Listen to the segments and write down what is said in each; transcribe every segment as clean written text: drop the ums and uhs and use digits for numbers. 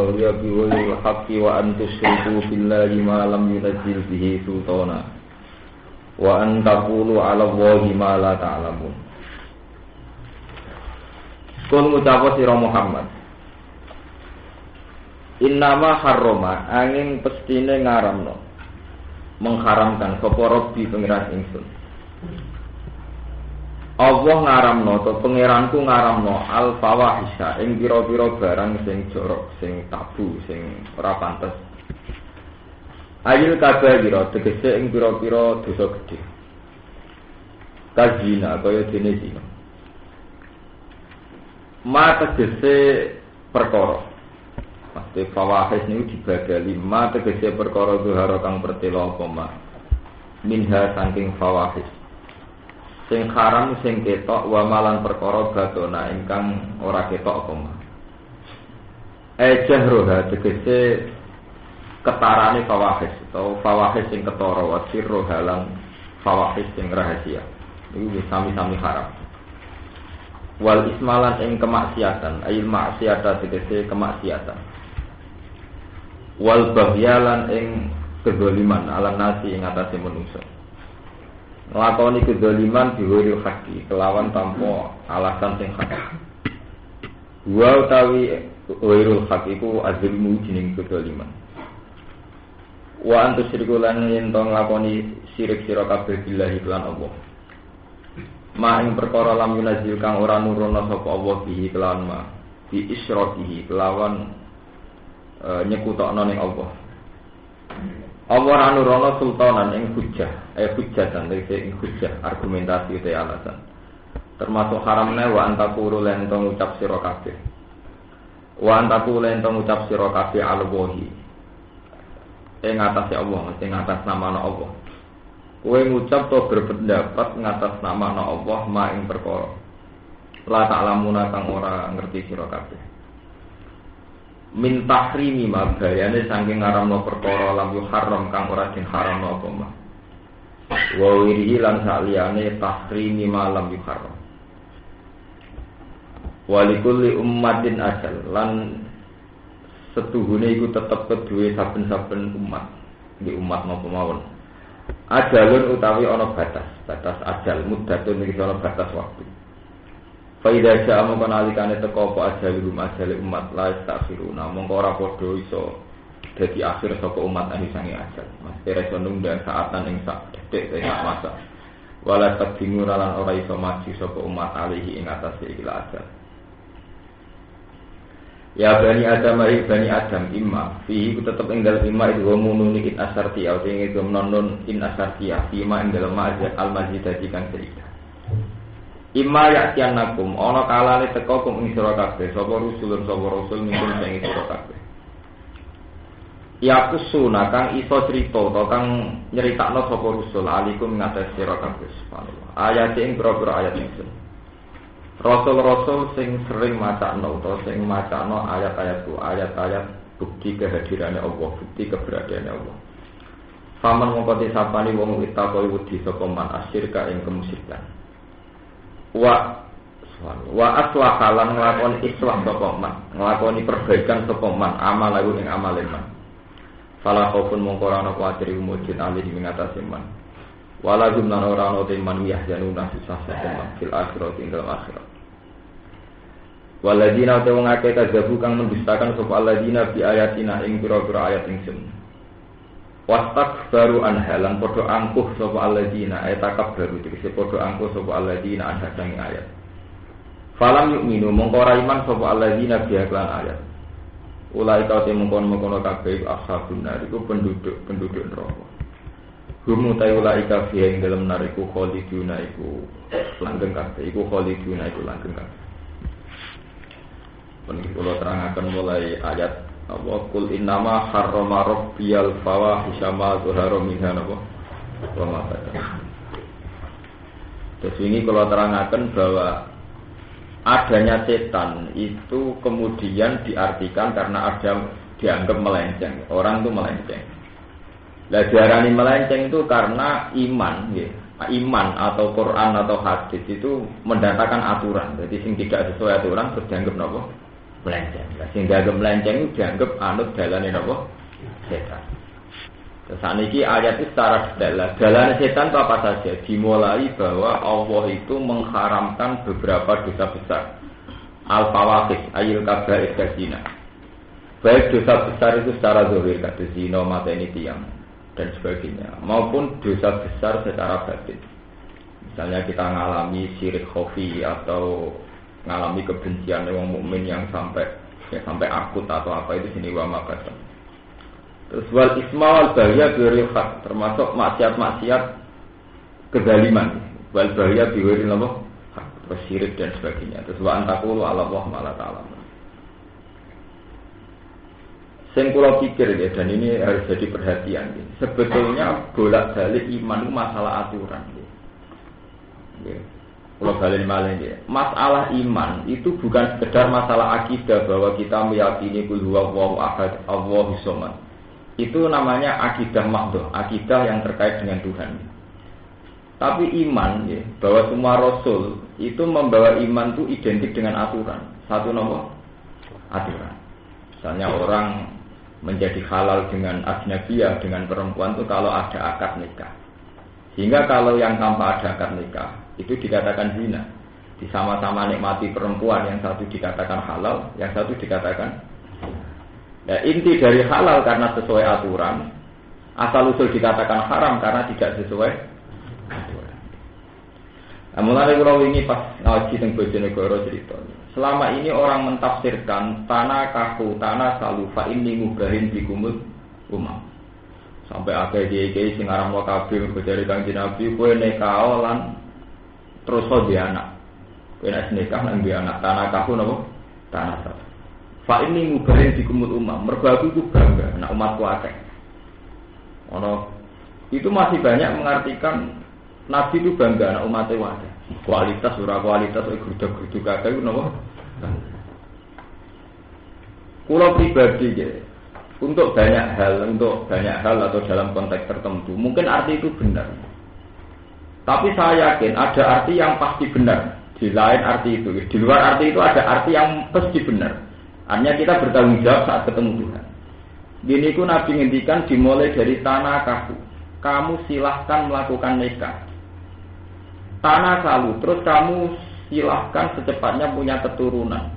bagya biwil haqqi wa an tusyriku billahi ma lam yunzil bihi sultana wa an taqulu 'ala Allahi ma la ta'lamun. Kul ngucap sira Muhammad, innama harrama angin pestine ngaramno, mengharamkan sapa Rabbi pengiran ingsun. Allah ngaramno to pangeranku ngaramno al fawahisha ing pira-pira barang sing jorok, sing tabu, sing ora pantes. Ayil kabaira tegese ing pira-pira dosa gedhe. Kazina kaya dene zina. Ma tegese perkara. Pasti fawahis niku dibadali ma tegese perkara zuhara kang pertelo apa ma. Minha saking fawahis. Sing haram sing ketok wa malan perkara batona ingkang ora ketok apa mah. Jahroha tegese ketarane fawahis atau fawahis sing ketara wa sirru halang fawahis sing rahasia. Iku sami-sami haram. Wal ismalan ing kemaksiatan, ayil maksiata tegese kemaksiatan. Wal bahyalan ing kedzaliman ala nasi ing atase manusa. Nglakoni kedzaliman diwiri haki kelawan tanpa alasan sing hak. Wa utawi wirul hak iku azlimu jining kedzaliman. Wa antus syiriku lan yen to nglakoni syirik sira kabeh billahi lan Allah. Ma ing perkara lam yunazil kang ora nurono sapa Allah bihi kelawan ma bi isrofihi kelawan nyekutokno ning Allah. Allah ora nurono sultanan ing hujjah, hujjatan tegese ing hujjah argumentasi te alasan. Termasuk haramne wa antaqulu lan to ngucap sira kabeh. Wa antaqulu lan to ngucap sira kabeh al-wahi. Ing atase Allah, ing atas nama Allah. Kowe ngucap to berpendapat ngatas nama Allah ma ing perkara. La ta'lamuna kang ora ngerti sira kabeh. Min tahrimi ma bayane saking ngaramno perkara lam haram kang ora den haramno apa mah. Wa wirihi lan saliyane tahrimi ma lam haram. Wa likulli ummatin ajal lan setuhune iku tetep kedue saben-saben umat, di umat napa mawon. Ajalun utawi ana batas ajal muddatun iki ana batas waktu. Faida ja'amu kanalikane teko apa ajalum ajale umat la istaghfiruna mongko ora padha iso dadi akhir saka umat ane sange ajal. Mas iso nunda saatan ing sak detik sak masa. Wala taqdimu lan ora iso maju saka umat alihi ing atase iki ajal. Ya bani Adam imma fi tetep ing dalem imma itu mununi in asarti au ing itu non in asarti ima ing dalem al-majidati kang cerita. Imma ya'tianakum ana kalane teka kum ing sira kabeh sapa rasul mungkin sing sira kabeh. Ya kusuna kang iso crita to kang nyeritakno sapa rasul alikum ngatas sira kabeh subhanallah. Ayat ing boro-boro ayat iki. Rasul-rasul sing sering macakno utawa sing macakno ayat-ayatku, ayat-ayat bukti kehadirannya Allah, bukti keberadaannya Allah. Faman mongko disapani wong itakoi wedi sapa man asyirka ing kemusyrikan. Wa aslahalan nglakoni islah sapa man, nglakoni perbaikan sapa man amal lagu ing amale man. Fala khaufun mongko ora ana kuwatir mujud alih ing atase man. Wala jumlan ora ana te man yahjanuna susah sapa man fil akhirat ing dalam akhirat. Waladina te wong akeh kadzabu kang mendustakan sapa alladzina bi ayatina ing pira-pira ayat ingsun. Wastakbaru an halan padha angkuh sapa alladzina takabbaru tegese padha angkuh sapa alladzina an sang ayat. Falam yu'minu mongko ora iman sapa alladzina bi ayat. Ulai kau mengkono kabeh ashabun nar iku penduduk neraka. Hum ta'ula ika fi ing dalem nariku khaliduna iku langgeng kabeh iku khaliduna iku langgeng kabeh. Peniki kula terangaken mulai ayat apa kul innama harrama rabbiyal fawahisha ma zuhara minha napa wa ma batan. Terus ini kula terangaken bahwa adanya setan itu kemudian diartikan karena ada dianggap melenceng, orang itu melenceng. Lah diarani melenceng itu karena iman, ya. Iman atau Quran atau hadis itu mendatangkan aturan. Jadi sing tidak sesuai aturan terus dianggap napa? melenceng. Sing dianggap melenceng itu dianggap anut dalane napa? Setan. Terus saniki ayat itu secara detail. Dalane setan itu apa saja? Dimulai bahwa Allah itu mengharamkan beberapa dosa besar. Al-fawaqih ayil kaba'ir zina. Baik dosa besar itu secara zahir kata zina, mateni tiang dan sebagainya, maupun dosa besar secara batin. Misalnya kita mengalami syirik khafi atau mengalami kebencian orang mukmin yang sampai akut atau apa itu sini wa maqasam. Terus wal isma wal bahya biril haq, termasuk maksiat-maksiat kezaliman. Wal bahya biril apa? Terus syirik dan sebagainya. Terus wa antakulu ala Allah ma la ta'lam. Sing kula pikir ya, dan ini harus jadi perhatian. Ya. Sebetulnya bolak-balik iman itu masalah aturan. Ya. Kalau balik malah ya. Masalah iman itu bukan sekedar masalah akidah bahwa kita meyakini qul huwallahu ahad, Allahu samad. Itu namanya akidah mahdhah, akidah yang terkait dengan Tuhan. Tapi iman ya, bahwa semua rasul itu membawa iman itu identik dengan aturan. Satu nomor aturan. Misalnya orang menjadi halal dengan ajnabiyah, dengan perempuan itu kalau ada akad nikah. Sehingga kalau yang tanpa ada akad nikah itu dikatakan zina. Disama-sama nikmati perempuan, yang satu dikatakan halal, yang satu dikatakan zina. Nah, inti dari halal karena sesuai aturan, asal usul dikatakan haram karena tidak sesuai aturan. Nah, mulai kalau ini pas ngaji teng Bojonegoro cerita. Selama ini orang mentafsirkan tanah kaku, tanah salu, fa ini mubahin bikumul umam. Sampai akhir kiai sing aran wa kabeh bojare Kanjeng Nabi kowe nikah lan terus di anak. Kowe nek nikah nang di anak tanah kaku napa? Tanah salu. Fa ini mubahin bikumul umam. Mergo aku iku bangga nek umatku akeh. Ono itu masih banyak mengartikan Nabi itu bangga nek umate akeh. Kualitas ora kualitas geruduk-geruduk kakek itu napa? Kulo pribadi ya, untuk banyak hal atau dalam konteks tertentu mungkin arti itu benar. Tapi saya yakin ada arti yang pasti benar di lain arti itu. Di luar arti itu ada arti yang pasti benar. Artinya kita bertanggung jawab saat ketemu Tuhan. Gini ku Nabi ngendikan dimulai dari tanah kaku. Kamu silahkan melakukan nikah. Tanah salu, terus kamu silahkan secepatnya punya keturunan.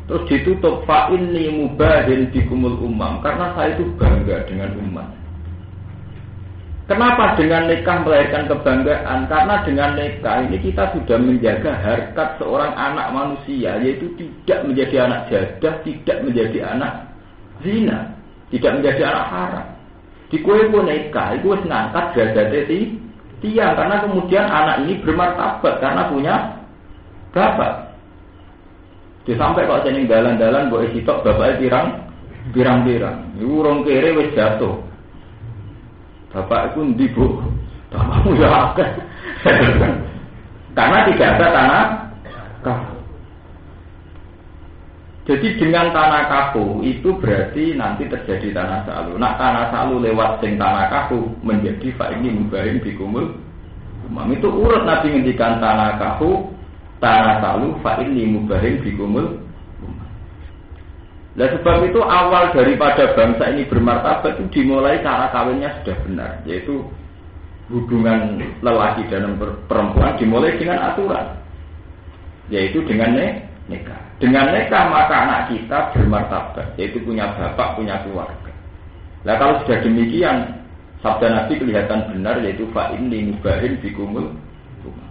Terus ditutup fa inni mubahin bikumul umam, karena saya itu bangga dengan umat. Kenapa dengan nikah melahirkan kebanggaan? Karena dengan nikah ini kita sudah menjaga harkat seorang anak manusia, yaitu tidak menjadi anak jadah, tidak menjadi anak zina, tidak menjadi anak haram. Di kowe nikah, itu wis ngangkat derajate tiang, karena kemudian anak ini bermartabat karena punya bapak. Sampai kok jeneng dalan-dalan mbok sitok bapake pirang-pirang. Iku urung kere wis jatuh. Bapak iku ndi, Bu? Bapakmu ya akeh. Karena tidak ada tanah kafu. Jadi dengan tanah kafu itu berarti nanti terjadi tanah salu. Nah, tanah salu lewat sing tanah kafu menjadi fa ini mubahin bikumul umam. Itu urut Nabi ngendikan tanah kafu, tanah salu fa ini mubahin bikumul umam. Nah, sebab itu awal daripada bangsa ini bermartabat itu dimulai cara kawinnya sudah benar, yaitu hubungan lelaki dan perempuan dimulai dengan aturan, yaitu dengan nikah. Dengan nikah maka anak kita bermartabat, yaitu punya bapak, punya keluarga. Nah, kalau sudah demikian, sabda Nabi kelihatan benar, yaitu fa inni mubahin bikumul umam.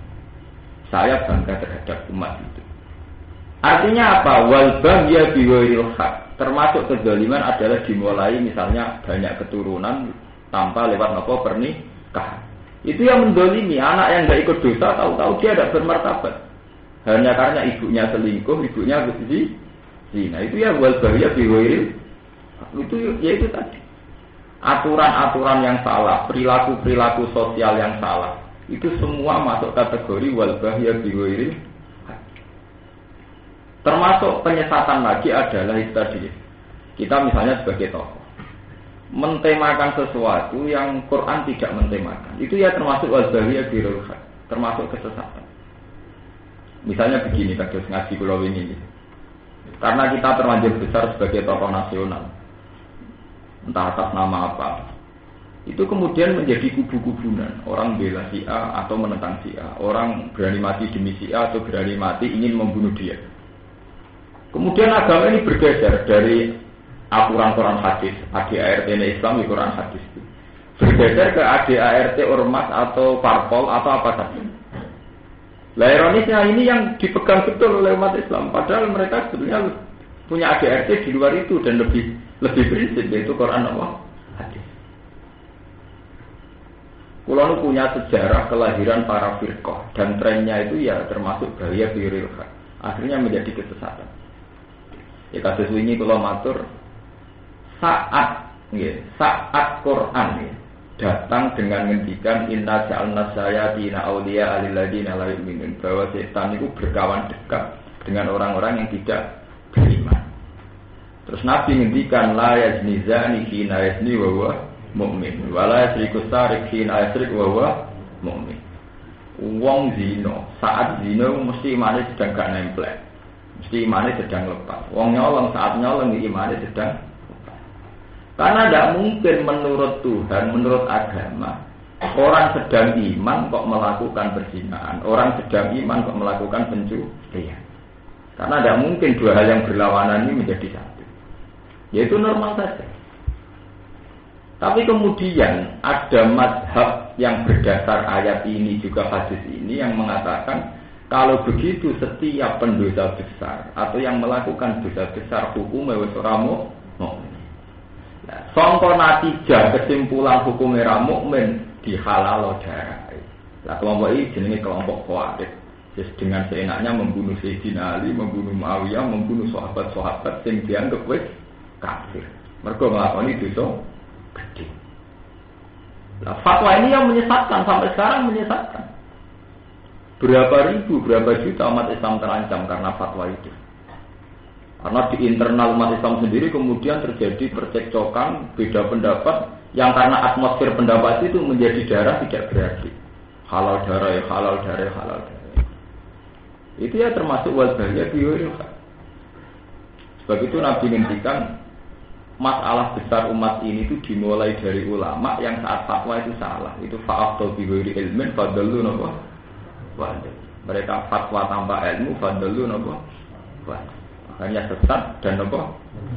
Saya bangga terhadap umat itu. Artinya apa? Wal bahya biwairil haq. Termasuk kezaliman adalah dimulai misalnya banyak keturunan tanpa lewat pernikahan. Itu yang mendolimi anak yang tidak ikut dosa, tahu-tahu dia tidak bermartabat. Hanya karena ibunya selingkuh, ibunya zina. Itu ya wal bahya biwairil. Itu ya itu tadi. Aturan-aturan yang salah, perilaku-perilaku sosial yang salah, itu semua masuk kategori wal bahya biwairil. Termasuk penyesatan lagi adalah itu tadi. Kita misalnya sebagai tokoh mentemakan sesuatu yang Quran tidak mentemakan. Itu ya termasuk wal bahya biwairil, termasuk kesesatan. Misalnya begini, kados ngaji kula wingi. karena kita terlanjur besar sebagai tokoh nasional, entah atas nama apa, itu kemudian menjadi kubu-kubunan. Orang bela si A atau menentang si A, orang berani mati demi si A atau berani mati ingin membunuh dia. Kemudian agama ini bergeser dari aturan Quran hadis, ADART Islam di Quran hadis itu, bergeser ke ADART ormas atau parpol atau apa saja. Lah ironisnya ini yang dipegang betul oleh umat Islam, padahal mereka sebetulnya punya ADART di luar itu dan lebih prinsip, yaitu Quran Allah hadis. Kulo punya sejarah kelahiran para firqah dan trennya itu ya termasuk bahaya biril haq, akhirnya menjadi kesesatan. Ya kasus ini kulo matur saat Quran datang dengan ngendikan inna ja'alna sayatina awliya alilladina la yu'minun, bahwa setan itu berkawan dekat dengan orang-orang yang tidak beriman. Terus Nabi ngendikan la yazni zani hina yazni wa huwa mu'min wa la yasriku sarik hina yasrik wa huwa mu'min. Wong zina saat zina mesti imane sedang gak nempel, mesti imane sedang lepas. Wong nyolong saat nyolong imane sedang. Karena tidak mungkin menurut Tuhan, menurut agama, orang sedang iman kok melakukan perzinahan, orang sedang iman kok melakukan pencurian. Karena tidak mungkin dua hal yang berlawanan ini menjadi satu. Yaitu normal saja. Tapi kemudian ada mazhab yang berdasar ayat ini juga hadis ini yang mengatakan kalau begitu setiap pendosa besar atau yang melakukan dosa besar hukumnya wis ora mukmin. Sangka natijah kesimpulan hukum era mukmin dihalal darah. Lah kelompok ini jenenge kelompok Khawarij. Jadi dengan seenaknya membunuh Sayyidina Ali, membunuh Muawiyah, membunuh sahabat-sahabat sing dianggap wis kafir. Mergo nglakoni dosa gede. Lah fatwa ini yang menyesatkan sampai sekarang menyesatkan. Berapa ribu, berapa juta umat Islam terancam karena fatwa itu. Karena di internal umat Islam sendiri kemudian terjadi percekcokan, beda pendapat, yang karena atmosfer pendapat itu menjadi darah tidak berarti. Halal darah ya halal darah ya halal darah. Itu ya termasuk wal bahaya biwiril. Sebab itu Nabi ngendikan masalah besar umat ini itu dimulai dari ulama yang saat fatwa itu salah. Itu fa'afdal biwiril ilmin fadallu napa? Mereka fatwa tanpa ilmu fadallu napa? Hanya sesat dan apa?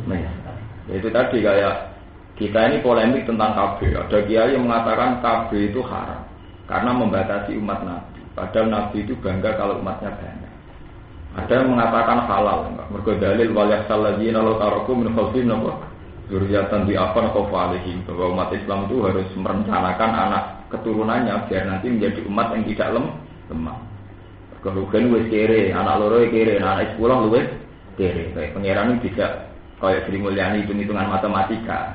Menyesat. Itu tadi kayak kita ini polemik tentang KB. Ada kiai yang mengatakan KB itu haram karena membatasi umat Nabi. Padahal Nabi itu bangga kalau umatnya banyak. Ada yang mengatakan halal, mergo dalil wal yakhsal ladzina law taraku min khalfihim napa? Dzurriatan bi'afan khafu alaihim, bahwa umat Islam itu harus merencanakan anak keturunannya biar nanti menjadi umat yang tidak lemah. Kerugian wis kere, anak loro kere, anak 10 luwes kere. Kayak pangeran ini bisa kayak Sri Mulyani hitung-hitungan matematika.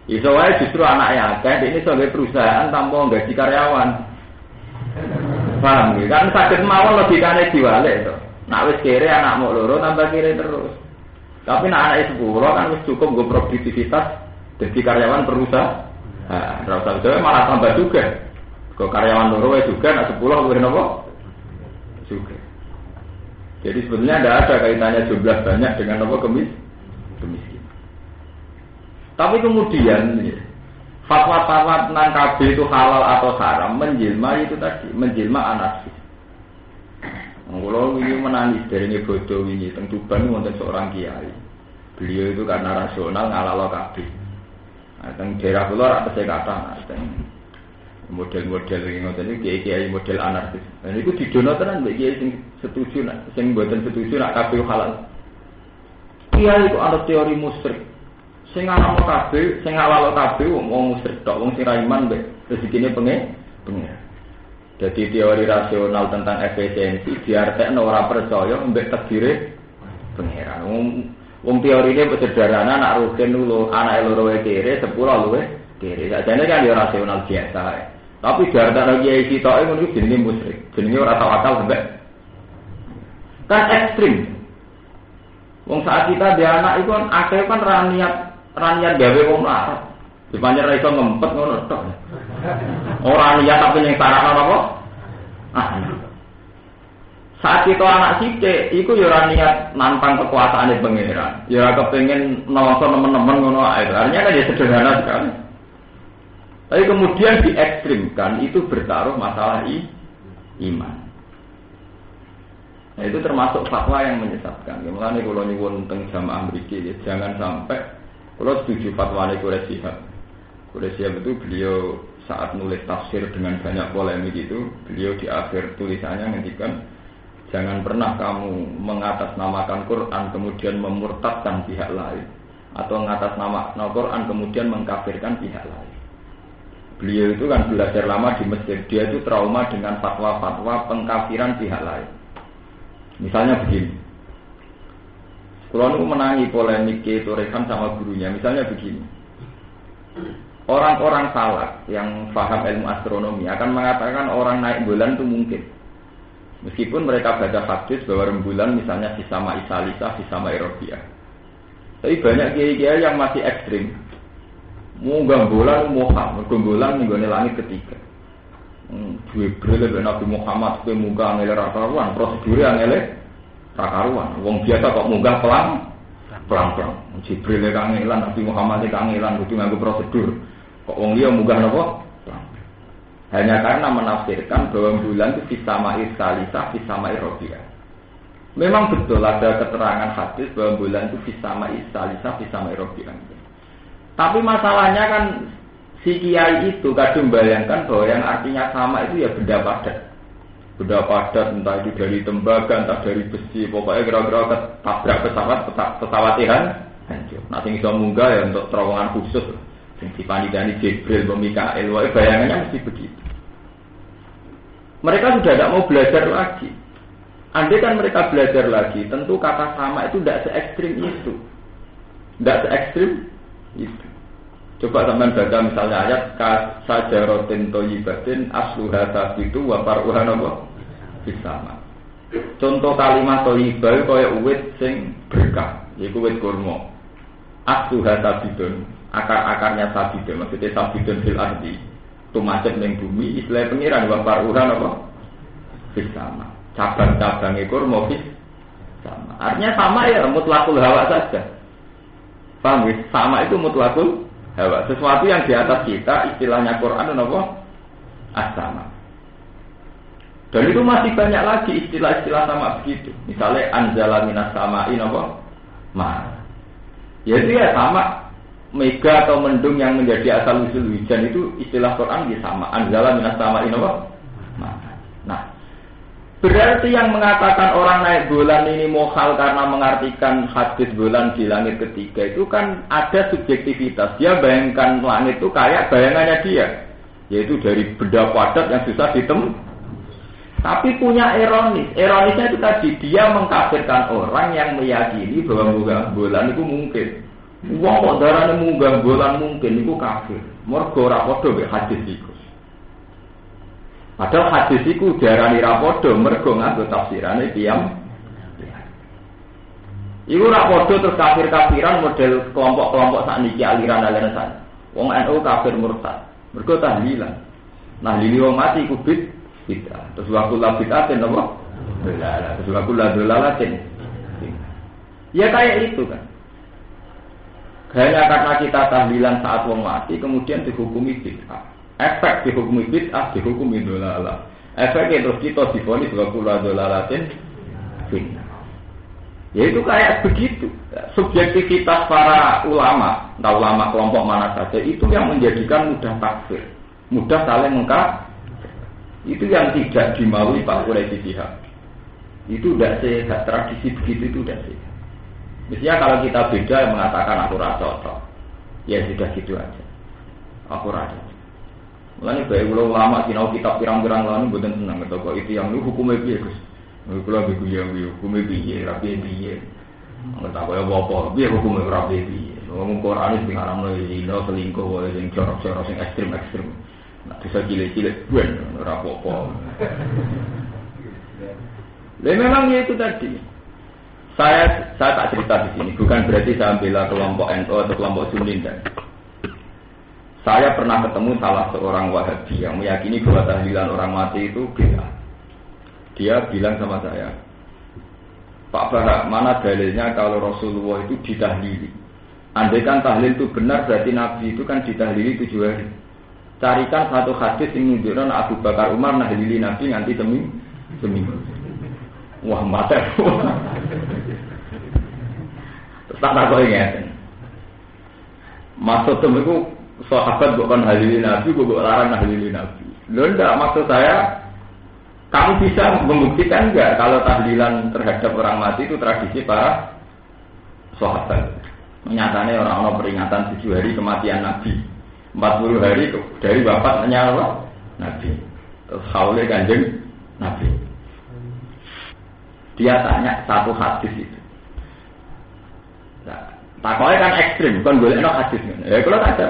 Iso wae justru anaknya akeh ini sebagai perusahaan tanpa gaji karyawan. Paham ya? Kan sakit mawon logikane diwale to. Nak wis kere anak mok loro tambah kere terus. Tapi nak anake 10 kan wis cukup nggo produktivitas dadi karyawan perusahaan. Nah, ora usah malah tambah juga. Kok karyawan loro wae juga nak 10 luwih napa? Juga. Jadi sebenarnya tidak ada kaitannya jumlah banyak dengan apa kemiskinan. Tapi kemudian fatwa-fatwa tentang KB itu halal atau haram menjelma itu tadi, menjelma anarkis. Kalau ini menangis dari ini bodoh ini, Tuban wonten seorang kiai. Beliau itu karena rasional ngalalo KB. Nah, teng daerah kula saya kata, model-model ini kiai model anarkis. Dan itu didono tenan mbek kiai sing setuju nak, sing mboten setuju nak kabeh halal. Kiai itu ana teori musyrik. Sing ana kabeh, sing halal kabeh wong musyrik tok, wong sing ra iman mbek rezekine pengen. Jadi teori rasional tentang efisiensi diartekno ora percaya mbek takdire pangeran. Wong teorine sederhana nak rugen lho, anake loro wae kere, 10 luwe kere. Sajane kan yo rasional biasa. Tapi diartekno kiai sitoke ngono iki jenenge musyrik. Jenenge ora tawakal mbek. Kan ekstrim. Wong saat kita dia anak itu kan akeh kan raniat gawe wong larat. Dipanjer ra iso ngempet ngono tok. Ora niat tapi ning sarana apa? Saat kita anak sithik, iku ya ora niat nantang kekuasaane pangeran. Ya ora kepengin nonton teman-teman ngono ae. Artinya kan ya sederhana sekali. Tapi kemudian diekstrimkan itu bertaruh masalah iman. Nah, itu termasuk fatwa yang menyesatkan. Mulane kula nyuwun teng jamaah mriki ya, jangan sampai kula setuju fatwane Quraisy Shihab. Quraisy Shihab itu beliau saat nulis tafsir dengan banyak polemik itu, beliau di akhir tulisannya ngendikan jangan pernah kamu mengatasnamakan Quran kemudian memurtadkan pihak lain atau mengatasnamakan Quran kemudian mengkafirkan pihak lain. Beliau itu kan belajar lama di Mesir, dia itu trauma dengan fatwa-fatwa pengkafiran pihak lain. Misalnya begini, kalau aku menangi polemik Torekan sama gurunya, misalnya begini, orang-orang salaf yang paham ilmu astronomi akan mengatakan orang naik bulan itu mungkin. Meskipun mereka baca hadis bahwa rembulan misalnya Fisama Isalisa, Fisama Erobiah. Tapi banyak kiai-kiai yang masih ekstrim. Munggah bulan Muhammad, bulan menggone langit ketiga. Dua bril Nabi Muhammad ke munggah ngele rakaruan, prosedure ngele rakaruan. Wong biasa kok munggah pelan-pelan. Jibril kangelan, Nabi Muhammad kangelan kudu nganggo prosedur. Kok wong liya munggah napa? Hanya karena menafsirkan bahwa bulan itu Fisama Isalisa, Fisama Erobiah. Memang betul ada keterangan hadis bahwa bulan itu Fisama Isalisa, Fisama Erobiah. Tapi masalahnya kan si kiai itu kadang bayangkan bahwa yang artinya sama itu ya benda padat. Benda padat entah itu dari tembaga, entah dari besi, pokoknya kira-kira ketabrak pesawat hancur. Nah sing iso munggah ya untuk terowongan khusus. Sing dipandhani Jibril, Mikail, wae bayangannya mesti begitu. Mereka sudah tidak mau belajar lagi. Andai kan mereka belajar lagi, tentu kata sama itu tidak se-ekstrim itu. Tidak se-ekstrim itu. Coba teman baca misalnya ayat kasajaratin thayyibatin asluha sabitu wa faruha napa bisama. Contoh kalimat thayyibah kaya uwit sing berkah, yaiku wit kurma. Asluha sabitun, akar-akarnya sabitun, maksudnya sabitun fil ardi. Tumacet ning bumi istilah pengiran wa faruha napa bisama. Cabang-cabang kurma sama. Artinya sama ya mutlakul hawa saja. Paham ya? Sama itu mutlakul hawa. Sesuatu yang di atas kita, istilahnya Quran apa? As-sama. Dan itu masih banyak lagi istilah-istilah sama begitu. Misalnya anzala minas sama'i apa? Ma. Ya itu ya sama. Mega atau mendung yang menjadi asal usul hujan itu istilah Quran ya sama. Anzala minas sama'i apa? Ma. Nah, berarti yang mengatakan orang naik bulan ini mohal karena mengartikan hadis bulan di langit ketiga itu kan ada subjektivitas. Dia bayangkan langit itu kayak bayangannya dia, yaitu dari benda padat yang susah ditem. Tapi punya ironis. Ironisnya itu tadi dia mengkafirkan orang yang meyakini bahwa munggah bulan itu mungkin. Wong kok darane munggah bulan mungkin itu kafir. Mergo ora padha mek hadis iku. Padahal hadis itu diarani rapodo mergo nganggo tafsirane piyam. Iku rapodo terus kafir-kafiran model kelompok-kelompok sakniki aliran-aliran sak. Wong NU kafir murtad. Mergo tahlilan. Nah lili wong mati iku bid'ah. Terus waktu labitatin apa? Dolalah. Terus waktu ladolalatin. Ya kayak itu kan. Hanya karena kita tahlilan saat wong mati kemudian dihukumi bid'ah. Efek dihukumi bid'ah, dihukumi dolalah. Efeknya terus kita divonis wakula dolalatin bid'ah. Ya itu kayak begitu. Subjektivitas para ulama, entah ulama kelompok mana saja, itu yang menjadikan mudah takfir, mudah saling mengkafir. Itu yang tidak dimaui Pak Quraisy Shihab. Itu tidak sehat, tradisi begitu itu tidak sehat. Misalnya kalau kita beda yang mengatakan aku rasa cocok, ya sudah gitu aja. Aku rasa. Mulane bae kula ulama sinau kitab pirang-pirang lan mboten seneng kok itu yang lu hukume piye Gus. Kula biku yang hukume piye, rapi piye. Nggak tahu ya apa, piye hukume rapi piye. Wong Quran iki ngaramno zina selingkuh wae sing jorok-jorok sing ekstrem-ekstrem. Nek bisa cilik-cilik ben ora apa-apa. Memang itu tadi. Saya tak cerita di sini, bukan berarti saya bela kelompok NU atau kelompok Sunni dan saya pernah ketemu salah seorang Wahabi yang meyakini bahwa tahlilan orang mati itu bid'ah. dia bilang sama saya, Pak Barak, mana dalilnya kalau Rasulullah itu ditahlili? Andai kan tahlil itu benar, berarti Nabi itu kan ditahlili 7 hari. Carikan satu hadis yang menunjukkan Abu Bakar Umar nahlili Nabi nganti seminggu. Wah, mata. Terus tak tahu ingat. Maksud itu sahabat bukan nahlili Nabi, bukan larang nahlili Nabi. Loh, enggak, maksud saya, kamu bisa membuktikan enggak kalau tahlilan terhadap orang mati itu tradisi para sahabat? Nyatanya orang-orang peringatan 7 hari kematian Nabi, 40 hari dari wafatnya Nabi, terus haule kanjeng Nabi. Dia tanya satu hadis itu. Nah, takoknya kan ekstrim, bukan golekno hadis. Ya kalau ada,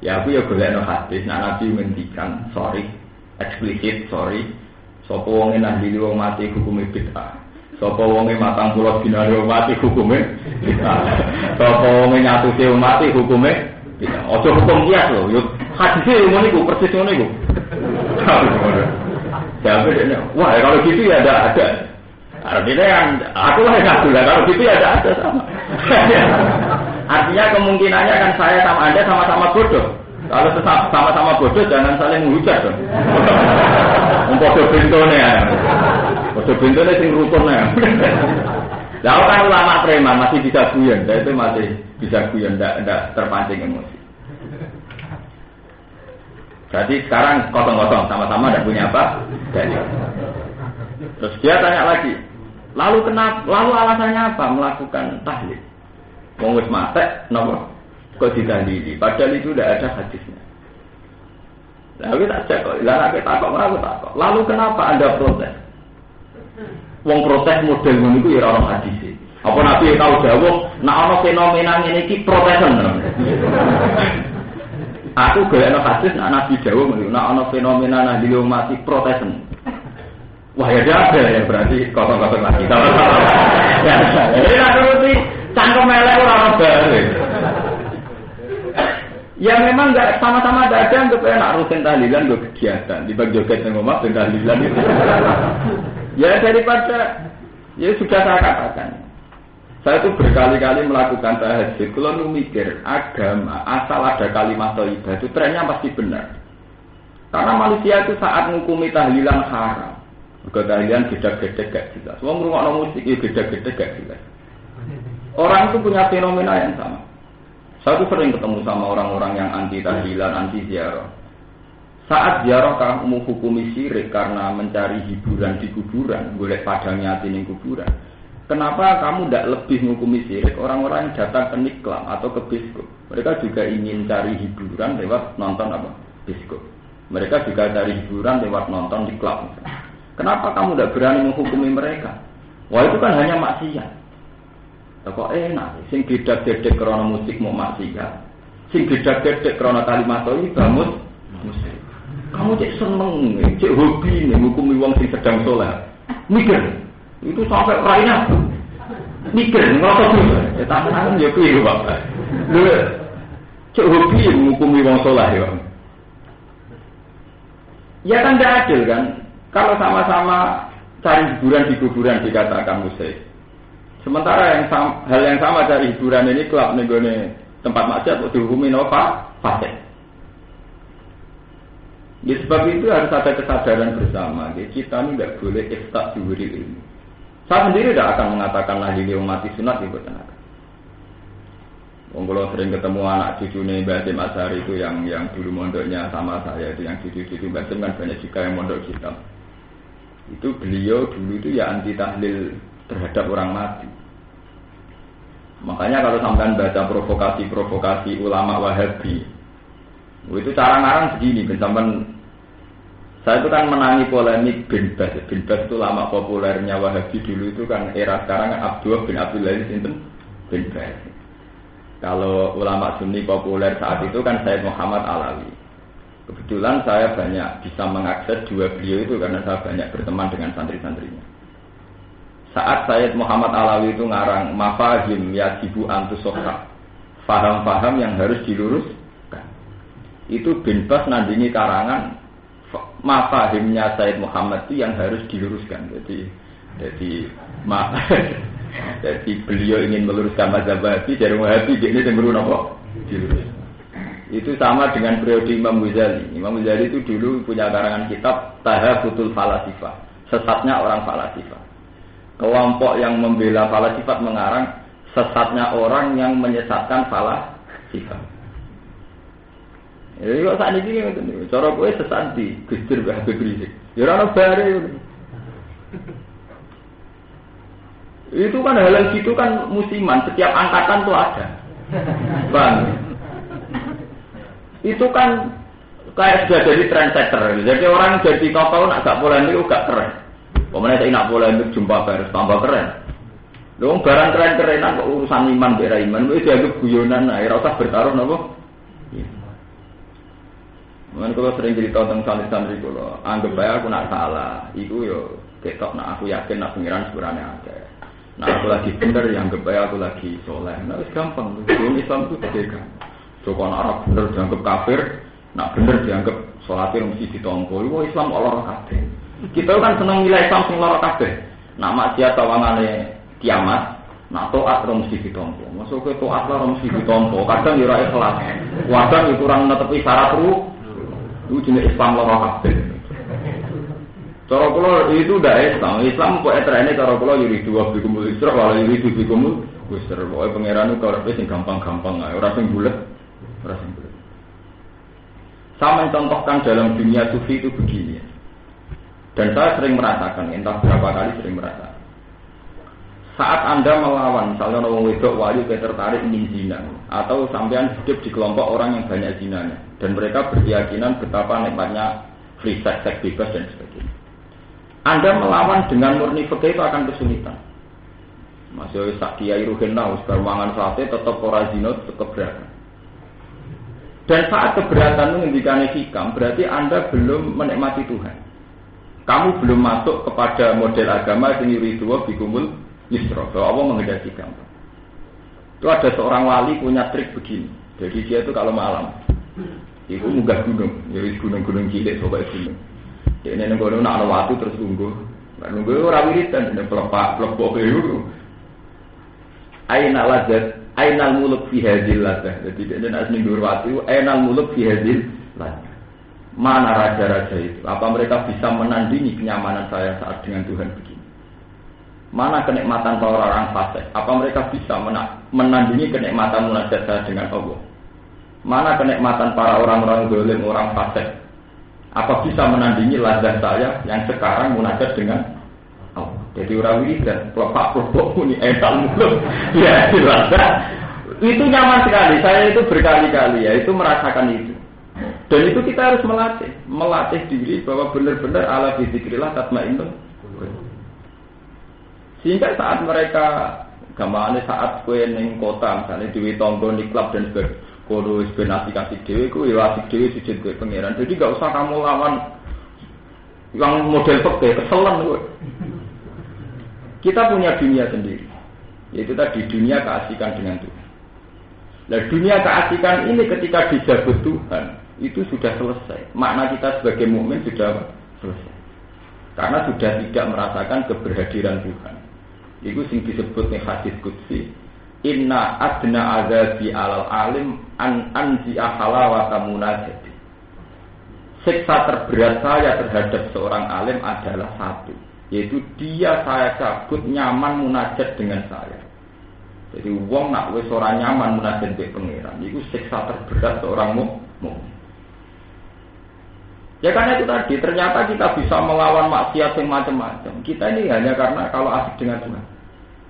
ya aku ya golekno hadis. Nah Nabi ngendikan, sorry, eksplisit, sorry. Sapa wong nahlili wong mati hukume bid'ah. Sapa wong matang kula dinane wong mati hukume bid'ah. Sapa wong nyatuke wong mati hukume bid'ah. Ojo hukum kias lho, yo hadise ngono iku persis ngono iku. Jadi wah kalau gitu ya ada. Artinya yang aku lah yang ngaku lah, kalau gitu ya ada sama. Artinya kemungkinannya kan saya sama Anda sama-sama bodoh. Kalau sama-sama bodoh jangan saling menghujat dong. Bodoh bintone sing rukun ya. Lah kan ulama preman masih bisa guyon, saya itu masih bisa guyon, tidak terpancing emosi. Jadi sekarang kosong-kosong, sama-sama tidak punya apa? Terus dia tanya lagi, lalu alasannya apa melakukan tahlil? Wong wis mate, napa? Kok ditahlili? Padahal itu tidak ada hadisnya. Lalu tak cek kok, aku takut. Lalu kenapa Anda protes? Wong protes model ngono iku ya ora ono hadis. Apa Nabi tahu dawuh, nek ana fenomena ngene iki protesan. Aku golekno hadis nek Nabi dawuh ngono, nek ana fenomena nahdili mati protesan. Wah ya ada ya berarti kosong-kosong lagi. Ya, ini nanti cangkem melek ora ono bare. Ya memang enggak sama-sama ada yang kepengen rutin tahlilan gue kegiatan di bagi joget yang ngomong dan tahlilan itu. Ya daripada ya sudah saya katakan. Saya itu berkali-kali melakukan tahajud. Kalau mikir agama asal ada kalimat thayyibah itu trennya pasti benar. Karena manusia itu saat ngukumi tahlilan haram. Juga tahlilan gede-gede gak jelas. Wong ngrungokno musik ya gede-gede gak jelas. Orang itu punya fenomena yang sama. Saya tuh sering ketemu sama orang-orang yang anti tahlilan, anti ziarah. Saat ziarah kamu hukumi syirik karena mencari hiburan di kuburan, golek padang nyati ning kuburan. Kenapa kamu tidak lebih menghukumi syirik orang-orang yang datang ke niklam atau ke biskop? Mereka juga ingin cari hiburan lewat nonton apa? Biskop. Mereka juga cari hiburan lewat nonton di klub. Kenapa kamu tidak berani menghukumi mereka? Wah itu kan hanya maksiat. Kok enak, sing gedhe-gedhe krana musik mau maksiat. Sing gedhe-gedhe krana kalimat thayyibah musik. Kamu cek seneng, cek hobi nih ngukumi wong sing sedang saleh. Mikir. Itu sampai rainya. Mikir ngopo tuh? Ya tangan ya piye, Pak. Lho, cek hobi ngukumi wong saleh ya. Ya kan tidak adil kan? Kalau sama-sama cari hiburan di kuburan dikatakan musik. Sementara hal yang sama dari hiburan ini klub nenggone tempat maksiat untuk dihukumi apa? Fasik. Ya, sebab itu harus ada kesadaran bersama. Kita ini tidak boleh istak diwiri ilmu. Saya sendiri tidak akan mengatakan nahlili mati sunat itu tenaga. Kalau sering ketemu anak cucunya Mbak Hasim Azhar itu yang dulu mondoknya sama saya itu yang cucu-cucu Mbak Hasim kan banyak juga yang mondok kita. Itu beliau dulu itu ya anti tahlil terhadap orang mati. Makanya kalau sampean baca provokasi ulama Wahabi, itu cara ngarang begini, sampean saya itu kan menangi polemik bin Baz. Bin Baz itu lama populernya Wahabi dulu itu kan era sekarang kan Abdullah bin Abdul Aziz bin Baz. Kalau ulama Sunni populer saat itu kan Sayyid Muhammad Alawi. Kebetulan saya banyak bisa mengakses dua beliau itu karena saya banyak berteman dengan santri-santrinya. Saat Sayyid Muhammad Alawi itu ngarang mafahim yajibu antusohah, faham-faham yang harus diluruskan. Itu bin Baz nandingi karangan mafahimnya Said Muhammad itu yang harus diluruskan. Jadi jadi beliau ingin meluruskan mazhab Wahabi dari Wahabi dia ini cenderung apa? Dilurus. Itu sama dengan periode Imam Ghazali. Imam Ghazali itu dulu punya karangan kitab Tahafutul Falasifah, sesatnya orang falasifah. Kelompok yang membela falasifat mengarang sesatnya orang yang menyesatkan falasifah. Jadi kok saat ini kan, cara gue sesat di Gusdur Habib Rizik. Ya orang bare. Itu kan hal gitu kan musiman, setiap angkatan tuh ada. Bang. Itu kan kayak sudah jadi trendsetter. Jadi orang jadi tokoh nak gak polemik itu gak keren. Pemenang saya nak polemik jumpa harus tambah keren. Dong barang keren-kerenan kok urusan iman bera iman itu dianggap guyonan. Ora usah bertaruh napa. Mungkin kalau sering cerita tentang santri-santri kalau anggap bae aku nak salah, iku yo ketok nak aku yakin nak pengiran sebenarnya ada. Nah aku lagi bener yang anggap bae aku lagi soleh. Nah itu gampang. Hukum Islam itu beda. Joko nak Arab bener dianggap kafir, nak bener dianggap sholatnya mesti ditompo. Itu Islam Allah kabeh. Kita kan seneng nilai Islam sing lara kabeh. Nak maksiat tawangane kiamat, nak taat mesti ditompo. Masuk ke taat lah mesti ditompo. Kadang yo ora ikhlas. Kadang kurang netepi syarat itu jenis Islam lara kabeh. Cara kula itu ndak Islam. Islam kok etrene cara kula yuridu wa bikumul isra wa yuridu bikumul usra. Pokoke pangeran iku ora sing gampang-gampang ae, ora sing bulet. Saya mencontohkan dalam dunia sufi itu begini, dan saya sering merasakan, entah berapa kali sering merasakan. Saat Anda melawan, misalnya orang wedok wali kayak tertarik ingin zina, atau sampean hidup di kelompok orang yang banyak zinanya, dan mereka berkeyakinan betapa nikmatnya free sex, seks bebas dan sebagainya. Anda melawan dengan murni fikih itu akan kesulitan. Masih sak kiai ruhenau, sekarang mangan sate tetap ora zina tetap keberatan. Dan saat keberatan menghentikan hikam, berarti Anda belum menikmati Tuhan. Kamu belum masuk kepada model agama yang yuriduwa bikumul yusra. Bahwa Allah menghendaki kamu. Itu ada seorang wali punya trik begini. Jadi dia itu kalau malam, itu munggah gunung, jadi gunung-gunung cilik, sobat gunung. Dia ini gunung nak ada waktu terus nunggu orang wiridan, dan pelepok itu. Aina lazat. Ainal muluk fi hadil ladah. Jadi dia nak minggu waktu. Ainal muluk fi hadil ladah. Mana raja-raja itu? Apa mereka bisa menandingi kenyamanan saya saat dengan Tuhan begini? Mana kenikmatan para orang fasik? Apa mereka bisa menandingi kenikmatan munajat saya dengan Allah? Mana kenikmatan para orang-orang zalim, orang fasik? Apa bisa menandingi lazat saya yang sekarang munajat dengan Allah? Jadi orang wiridan, pelopak-pelopak ini enak muluk. Ya, itu nyaman sekali. Saya itu berkali-kali ya, itu merasakan itu. Dan itu kita harus melatih diri bahwa benar-benar ala bizikrillah tatmainnul qulub. Sehingga saat mereka gamane saat kowe ning kota misalnya duwe tangga niklab dan sebagainya, kono wis ben asik-asik dhewe kuwi asik dhewe sujud kowe pangeran. Jadi enggak usah kamu lawan yang model peke keselan kowe. Kita punya dunia sendiri, yaitu tadi dunia keasikan dengan Tuhan. Nah dunia keasikan ini ketika dijabut Tuhan itu sudah selesai. Makna kita sebagai mukmin sudah selesai, karena sudah tidak merasakan keberhadiran Tuhan. Itu sing disebut ning hadis qudsi, inna adna azabi alal alim an anzi'a halawata munajati. Siksa terberat saya terhadap seorang alim adalah satu, yaitu dia saya cabut nyaman munajat dengan saya. Jadi wong nak wis ora nyaman munajat mbek pangeran, iku siksa terberat seorang mukmin. Ya karena itu tadi, ternyata kita bisa melawan maksiat yang macam-macam. Kita ini hanya karena kalau asik dengan Tuhan.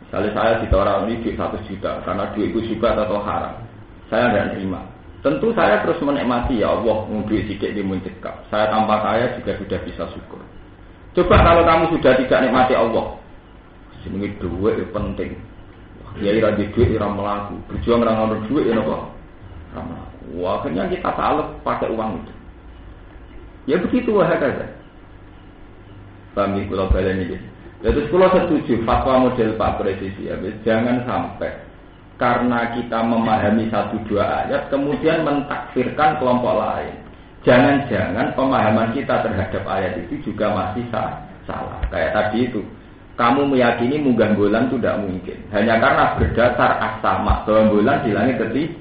Misalnya saya ditawar ini duit 1 juta, karena duit itu syubhat atau haram. Saya tidak terima. Tentu saya terus menikmati, ya Allah, duit sedikit dimuncikkan. Saya tanpa kaya juga sudah bisa syukur. Coba kalau kamu sudah tidak nikmati Allah, sini duit itu penting. Ya ira duit ira melaku, berjuang ora ngono duit ya napa? Wah, akhirnya kita salah pakai uang itu. Ya begitu saja. Kami kalau balen ini. Jadi kalau setuju fatwa model Pak Presisi, ya, jangan sampai karena kita memahami 1-2 ayat kemudian mentakfirkan kelompok lain. Jangan-jangan pemahaman kita terhadap ayat itu juga masih salah. Kayak tadi itu, kamu meyakini munggah bulan itu tidak mungkin. Hanya karena berdasar as-sama bahwa bulan di langit ketiga.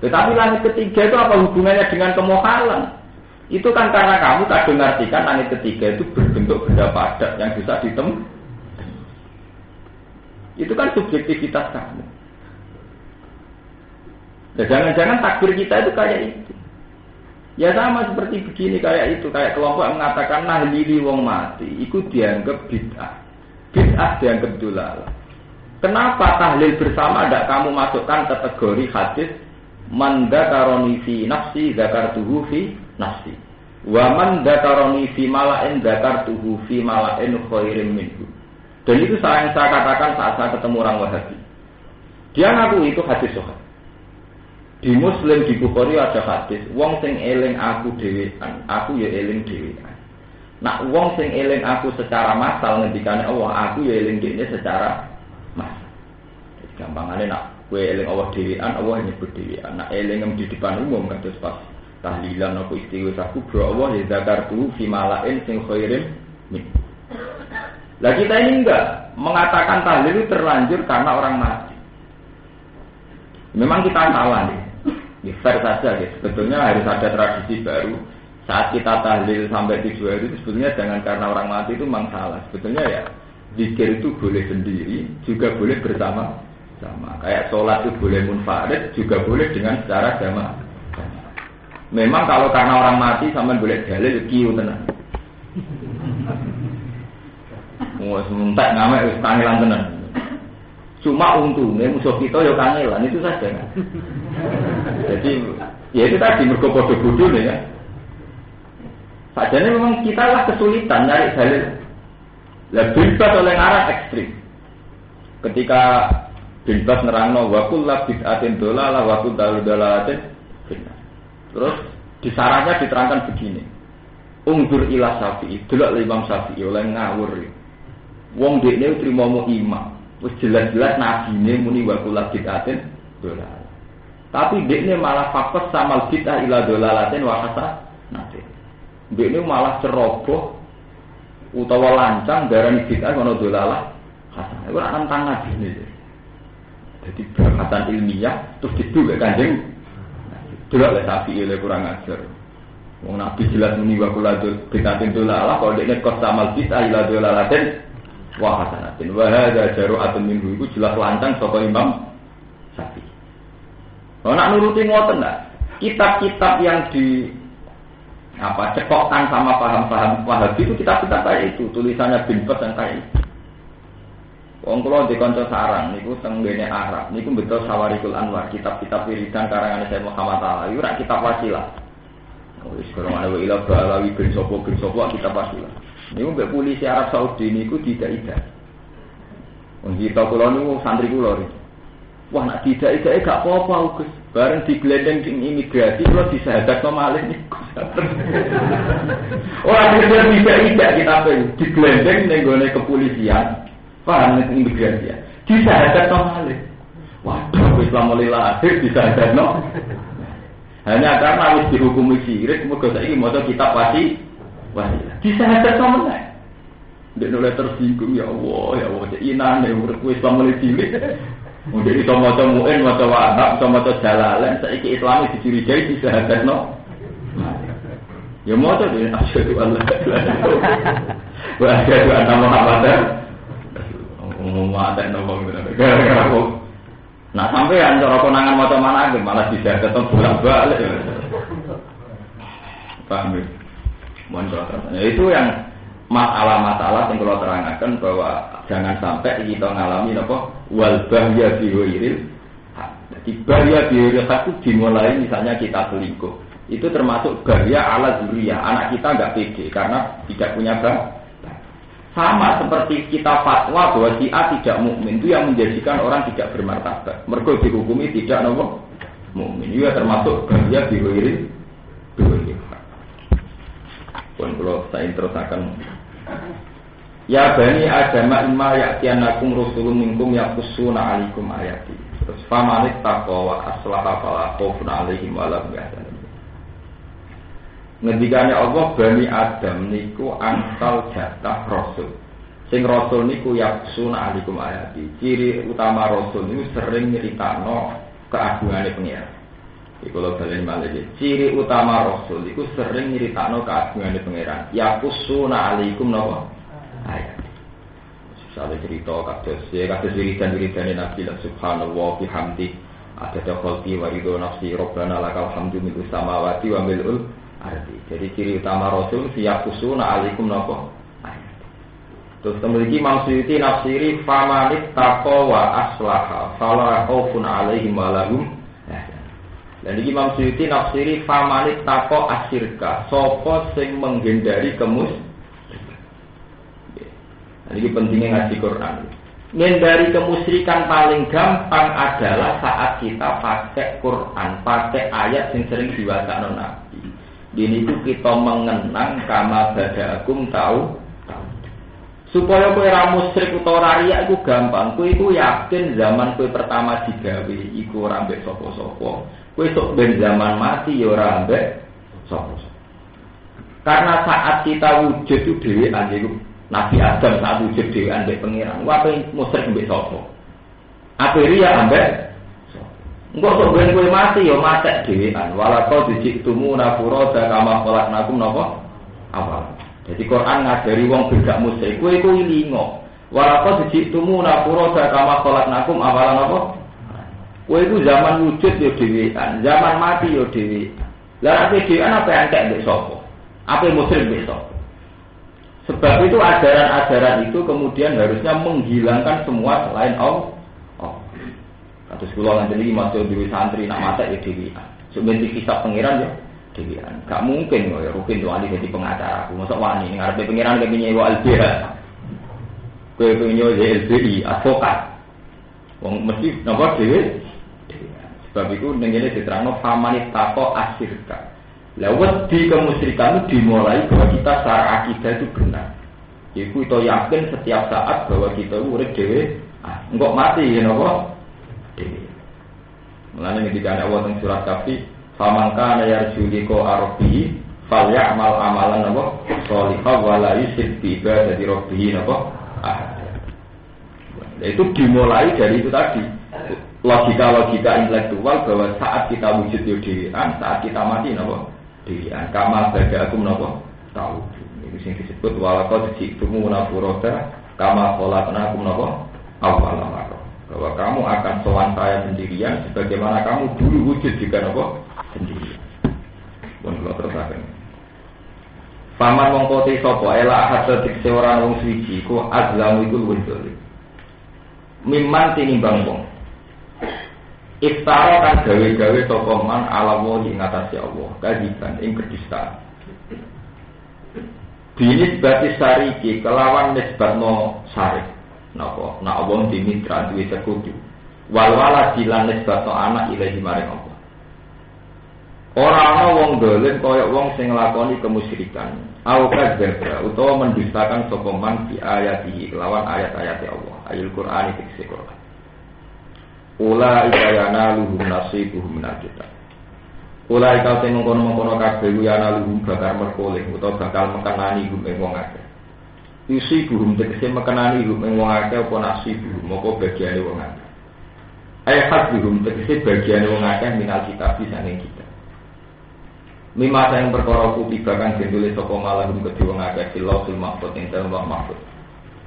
Tetapi langit ketiga itu apa hubungannya dengan kemohalan? Itu kan karena kamu tak mengartikan langit ketiga itu berbentuk benda padat yang bisa ditemui. Itu kan subjektivitas kamu. Ya, jangan-jangan takbir kita itu kayak itu. Ya sama seperti begini kayak itu, kayak kelompok yang mengatakan nahlili wong mati, itu dianggap bid'ah. Bid'ah dianggap dolalah. Kenapa tahlil bersama tidak kamu masukkan kategori hadis man dzakaroni fi nafsi dzakartuhu fi nafsi. Wa man dzakaroni fi mala'in dzakartuhu fi mala'in khairin minhu. Dan itu saya katakan saat saya ketemu orang Wahabi. Dia ngaku itu hadis sahih. Di Muslim di Bukhari ada hadis, wong sing eling aku dhewean, aku ya eling dhewean. Nak wong sing eling aku secara massal ngendikane Allah, aku ya eling dhewe secara massal. Gampangane nak kowe eling Allah dhewean, Allah nyebut dhewean. Nak eling di depan umum kados pas tahlilan apa istighfar kubra Allah ya zakartu fi malain sing khairin min. Lah kita ini enggak mengatakan tahlil itu terlanjur karena orang mati. Memang kita salah nih. Fair saja gitu. Sebetulnya harus ada tradisi baru. Saat kita tahlil sampai 7 hari itu sebetulnya jangan karena orang mati itu memang salah. Sebetulnya ya zikir itu boleh sendiri, juga boleh bersama-sama. Kayak sholat itu boleh munfarid, juga boleh dengan secara jamaah. Memang kalau karena orang mati sama boleh dalil kiu tenan. Mau sementak ngamek wis kangelan tenan. Cuma untungnya musuh kita ya kangelan itu saja kan. Jadi ya itu tadi mergo padha bodhone ya. Sajane memang kita lah kesulitan nyari dalil. Lah bebas oleh ngarang ekstrim. Ketika bebas nerangno wa kullu bid'atin dolalah wa kullu dolalatin benar. Terus di sarahnya diterangkan begini. Ungdur ila Syafi'i, delok Imam Syafi'i oleh ngawur. Wong dekne trimo imam. Wis jelas-jelas nabine muni wa kullu bid'atin dolalah. Tapi dekne malah fokus sama bid'ah ila dolalatin wa hasanah. Dekne malah ceroboh utawa lancang darani bid'ah ana dolalah hasanah. Ora nantang nabine. Jadi perkataan ilmiah terus didulek Kanjeng. Delok lek Syafi'i oleh kurang ajar. Wong Nabi jelas muni wa kullu bid'atin dolalah kok dekne kos sama bid'ah ila dolalatin wa hasanatin. Wa hadza jaru'atun minhu iku jelas lancang saka Imam Syafi'i. Nak nuruti ngoten enggak? Kitab-kitab yang cekokkan sama paham-paham Wahabi itu kitab-kitab kayak itu, tulisannya bin Bas yang kayak itu. Wong kula di kanca sarang niku teng ngene Arab, niku betul Sawarikul Anwar, kitab-kitab wiridan karangan Syekh Muhammad Alawi, ora kitab wasilah. Wis karo ana wa ila Alawi bin Sopo kitab wasilah. Niku mbek polisi Arab Saudi niku tidak-tidak. Wong kita kula niku santri kula iki. Wah nak tidak-tidak gak apa-apa Gus. Bareng diglendeng di imigrasi kalau disahadatno malih niku. Ora tidak kita diglendeng ning gone kepolisian. Paham ning imigrasi. Disahadatno malih. Waduh Islam mulai lahir disahadatno. Hanya karena wis dihukumi syirik, muga saiki maca kitab wasilah. Disahadatno malih. Ndek oleh tersinggung ya Allah, inane uripku Islam mulai cilik. Mungkin itu maca mu'in, maca wahab, maca jalalain, saiki Islam dicurigai disahadatno. Ya maca dhewe asyhadu an la ilaha illallah wa asyhadu anna Muhammadar Rasulullah. Nah sampean cara konangan maca manake malah disahadatno bolak-balik. Paham ya? Mohon itu yang masalah-masalah yang kalau terangkan bahwa jangan sampai kita ngalami apa wal bahya biwiril. Jadi bahya biwiril itu dimulai misalnya kita selingkuh. Itu termasuk bahya ala zuriyah. Anak kita enggak pede karena tidak punya bapak. Sama seperti kita fatwa bahwa si A tidak mukmin itu yang menjadikan orang tidak bermartabat. Mergo dihukumi tidak nopo mukmin. Itu termasuk bahya biwiril. Pun kalau saya terusakan. Ya bani Adam imma ya'tiyanakum rusulun minkum yaqussuna 'alaikum ayati. Terus famanit taqwa wa aslaha fala khaufun 'alaihim wa la hum yahzanun. Ngendikane Allah Bani Adam niku angsal jatah rasul. Sing rasul niku yaksuna alikum ayati. Ciri utama rasul niku sering nyeritakno keagungane pengiran. Iku lho balen malih. Ciri utama rasul niku sering nyeritakno keagungane pengiran. Yaksuna alikum napa? Ayat. Misalnya cerita kados wiridan-wiridane Nabi subhanallah bihamdi adada khalqi wa ridho nafsi rabbana lakal hamdu mil samawati wa milul ardi. Jadi ciri utama rasul yakusuna alaikum napa? Terus kemudian Imam Suyuti nafsiri famanit taqwa wa aslaha fala khaufun alaihim wa lahum. Dan Imam Suyuti nafsiri famanit taqwa asyirka, sapa sing menghindari ini pentingnya ngaji Quran. Menghindari kemusyrikan paling gampang adalah saat kita pakai Quran, pakai ayat yang sering diwakilkan Nabi. Ini itu kita mengenang kama bada'akum tahu. Supaya kowe ra musyrik utawa riya iku gampang. Kowe iku yakin zaman kowe pertama digawe iku ora mbek sapa-sapa. Kowe sok ben zaman mati ya ora mbek sapa-sapa. Karena saat kita wujud itu dhewean iku Nabi Adam saat wujud dhewean mbek pangeran. Wae musyrik mbek sapa? Apa riya ambek? Engko sok ben kowe mati ya matek dhewean. Walaqad jitumuna furada kama khalaqnakum napa? Awal. Jadi Quran ngajari wong gak musyrik, kowe iku ilingo. Walaqad jitumuna furada kama khalaqnakum awal napa? Kowe iku zaman wujud ya dhewean, zaman mati ya dhewean. Lah nek dhewean apa entek mbek sapa? Apa musyrik mbek sapa? Sebab itu ajaran-ajaran itu kemudian harusnya menghilangkan semua selain Allah. Kados kula nganti iki masuk dhewe santri nak matek ya dhewean. Sebenarnya kisah pangeran ya dhewean. Gak mungkin ya Rukin tuh ali jadi pengacara. Mosok wani ning ngarepe pangeran kaya nyewa LBH. Kowe nyewa LBI advokat. Wong mesti napa dhewe dhewean. Sebab itu ning ngene diterangno famanit taqo asyirka. Lewat di kemusyrikan itu dimulai bahwa kita secara akidah itu benar. Iku itu yakin setiap saat bahwa kita urip dhewe, engkok mati ya napa? Dhewe. Mulane ketika Allah teng surat Kahfi, "Faman kana yarju liqa rabbih falyamal amalan napa? Sholihan wa la yusyrik bi ibadati rabbih napa?" Itu dimulai dari itu tadi. Logika-logika intelektual bahwa saat kita wujud di dhewean, saat kita mati napa? Dilihat kama bada'akum napa tahu itu sing disebut walaqad ji'tumu nafurada kama khalaqnakum napa awal marrah, bahwa kamu akan sowan saya sendirian sebagaimana kamu dulu wujud juga napa sendirian. Pun kula terusaken paman mongko te sapa ela ahad dikse ora wong suci ku azlamu iku luwih dolim mimman tinimbang wong iftara kan gawe-gawe sapa man ala wa ing atase Allah kadiban ing kedustaan. Binis batis sariki kelawan nisbatno sarik. Napa? Nak wong dimitra duwe sekutu. Wal walad dilan nisbatno anak ilahi maring Allah. Ora ana wong dolen kaya wong sing nglakoni kemusyrikan. Au kadzdzaba utawa mendustakan sapa man bi ayatihi kelawan ayat-ayat Allah. Ayat Qur'an iki Qur'an. Ulai kayana luhum nasibuhum minal kitab. Ulai kau sing mengkono-mengkono kabeh yana luhum bakal merkoleh utawa bakal mekenani hum ing wong akeh. Isi buhum tegese mekenani hum ing wong akeh apa nasibuhum apa bagiane wong akeh. Ayat buhum tegese bagiane wong akeh minal kitab saking kita. Mimma sayang perkara kutibakan ditulis sapa malahum kedhe wong akeh filauhil mahfuz ing dalem mahfuz.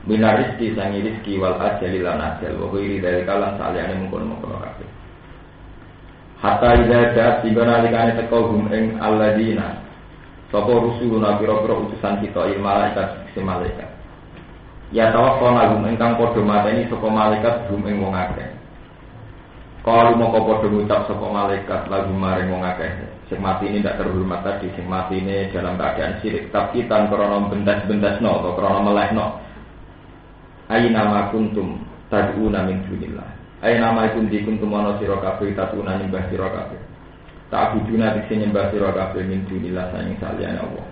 Minar rizki sangi rizki wal ajali lan ajal wa ghairi dari kalan saliyane mengkono-mengkono kabeh. Hatta idza ja'at nalikane teko hum ing alladina sapa rusuluna pira-pira utusan kita il malaikat sing malaikat. Ya tawaffana hum ingkang padha mateni sapa malaikat hum ing wong akeh. Kalu moko padha ngucap sapa malaikat lagu maring wong akeh. Sing mati ini tidak terhormat tadi, sing mati ini dalam keadaan syirik tapi tanpa krono bendas-bendasno atau krono melehno. Aina ma kuntum tad'una min dunillah. Aina ma kuntum ana sira kabeh tad'una nyembah sira kabeh. Ta'buduna dikse nyembah sira kabeh min dunillah saking saliyane Allah.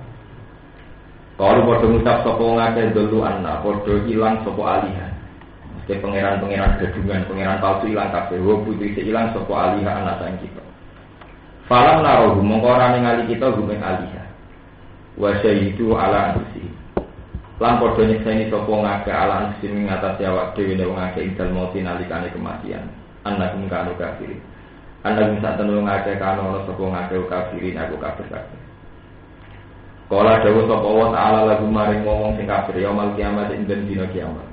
Kalau padha ngucap sapa ngake dulu anna padha ilang sapa alihan. Mesti pangeran-pangeran gadungan, pangeran palsu ilang kabeh. Wo putri ilang sapa alihan ana saking kita. Falam naruh mongko ora ningali kita gumeng alihan. wa syahidu ala anfusihim. Lan padha nyekseni sapa ngake ala anfusihim ing atas awak dhewe nek wong akeh indal mauti nalikane kematian. Annakum kanu kafirin. Annakum satenung ngake kanu ana sapa ngake kafirin aku kafir kabeh. Kala dawuh sapa wa ta'ala lagu maring wong sing kafir yaumul kiamat ing dina kiamat.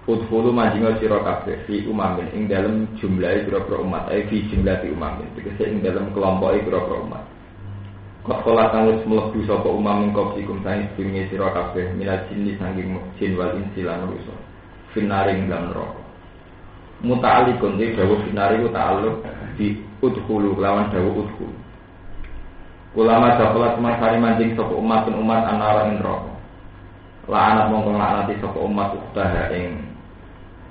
Udhulu majinga sira kabeh fi umamin ing dalem jumlahe pira-pira umat fi jumlahi umamin tegese ing dalem kelompoke pira-pira umat. Kala kang wis mlebu sapa umam ing kopikum sae pinge sira kabeh minal jinni sanging jin wal insi lan manusa finaring lan neraka. Muta'alliqun de dawuh finari ta'alluq di udhulu lawan dawuh udhulu. Ulama dapat masari mancing sapa umat anara ing neraka. La'anat mongko laknati sapa umat ukhtaha ing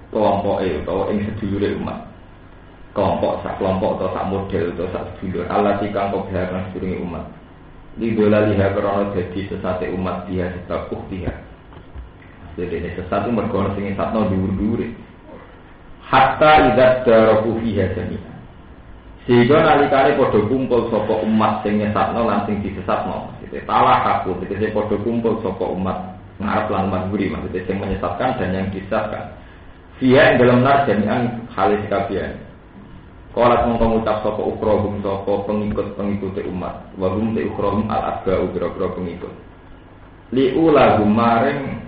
kelompok atau ing sedulure umat. Kelompok sak kelompok atau sak model atau sak sedulur Allah tikang kebiakan sedulure umat. Lidola liha karena jadi sesate umat dia sebab dia. Jadi sesate mergo sing satno dhuwur-dhuwure. Hatta idza daraku fiha jami'a. Sehingga nalikane padha kumpul sapa umat sing nyesatno lan sing disesatno. Talah aku tegese padha kumpul sapa umat ngarep lan umat buri maksudnya sing menyesatkan dan yang disesatkan. Dia yang dalam nar jami'an halis kabian. Qalat mongko ngucap sapa ukrohum sapa pengikut umat. Wa hum te ukrohum al-abba ubra-ubra pengikut. Liula gumaring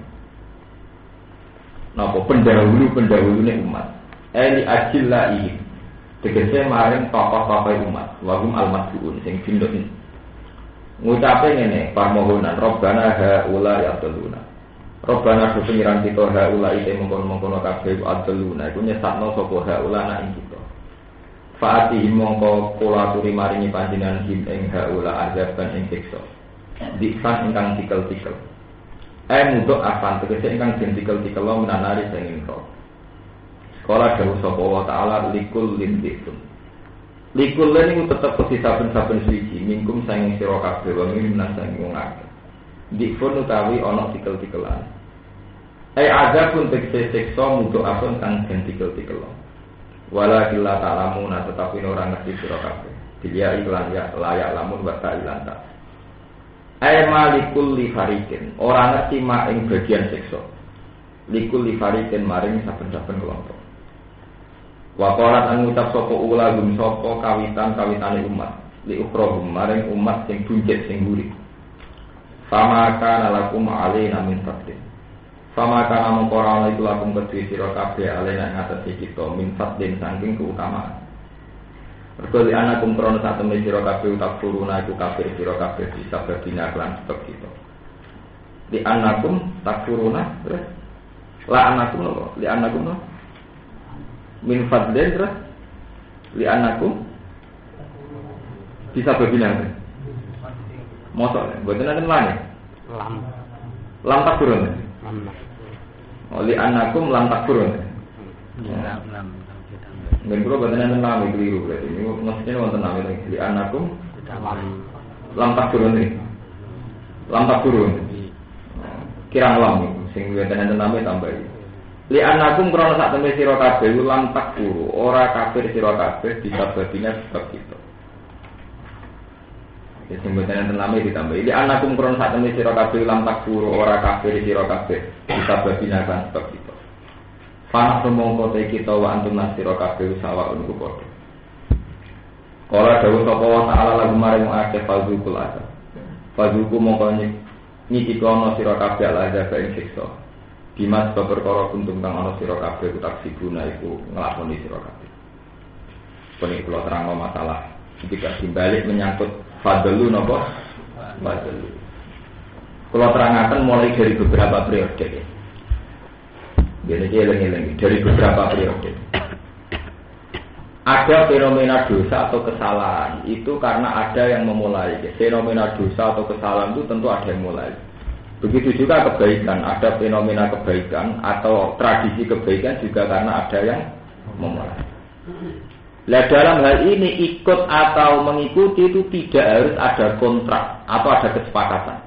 napa pendahulu-pendahulune umat. Li ajillaihi. Tegese maring tokoh-tokoh umat. Wa hum al-madhuun sing dindok. Ngucape ngene permohonan Rabbana haula ya'tuluna. Robbana ku pengiran kita haula ite mongkon-mongkon kabeh adluna iku nyesatno sapa haula nak ing kita. Faati mongko kula aturi maringi panjenengan him ing haula azaban ing siksa. Diksan ingkang tikel-tikel. Mudok afan tegese ingkang tikel-tikel lo menanari sing ing sekolah dawuh sapa wa ta'ala likul linditun. Likul niku tetep saben-saben suci mingkum sang sira kabeh wa minan sang wong akeh. Dikfun utawi ana tikel-tikelan. Azabun tegese siksa mudho apun kang den tikel-tikel. Wala killa ta'lamuna tetapi ora ngerti sira kabeh. Dia iklan ya layak lamun wa ta'ilan ta. Malikul li fariqin. Ora ngerti mak ing bagian siksa. Likul li fariqin maring saben-saben kelompok. Wa qalat an ngucap sapa ulagum sapa kawitan-kawitane umat. Li ukhrohum maring umat sing buncit sing mburi. Fama kana lakum alaina min fadlin. Fama kana mongkora iku lakum kedhi sira kabeh alaina ngatasi kita min fadlin saking keutamaan. Mergo li anakum krana satemene sira kabeh utak turuna iku kafir sira kabeh bisa berdina lan sebab kita. Li anakum takfuruna terus la anakum lho li anakum lho min fadlin terus li anakum bisa berdina. Mosok, buatan ada lan. Lam takfurun. Oli anakum lam takfurun. Lam. Ben kula buatan ada lam keliru berarti. Ini maksudnya wonten lam iki. Li anakum lam takfurun iki. Lam takfurun. Kirang lam sing buatan ada lam tambah iki. Li anakum krana sak temene sira kabeh lam takfuru, ora kafir sira kabeh disababine sebab kita. Sebutan yang lama ditambah. Ini anakum kron saat ini sira kabeh lam takfuru ora kafir sira kabeh bisa berbinakan sebab itu. Fana semongko te kita wa antum nasira kabeh sawaun ku padha. Kala dawuh sapa wa ta'ala lagu maring akeh fazukul azab. Fazuku mongko nyiki kono sira kabeh azab ing siksa. Dimas perkara kuntum kang ana sira kabeh utak sibuna iku nglakoni sira kabeh. Pun kula terangno masalah ketika dibalik menyangkut fadlu napa? Fadlu. Kalau terangkan mulai dari beberapa periode. Jadi eleng-eleng dari beberapa periode. Ada fenomena dosa atau kesalahan itu karena ada yang memulai. Fenomena dosa atau kesalahan itu tentu ada yang mulai. Begitu juga kebaikan, ada fenomena kebaikan atau tradisi kebaikan juga karena ada yang memulai. Nah, dalam hal ini ikut atau mengikuti itu tidak harus ada kontrak atau ada kesepakatan.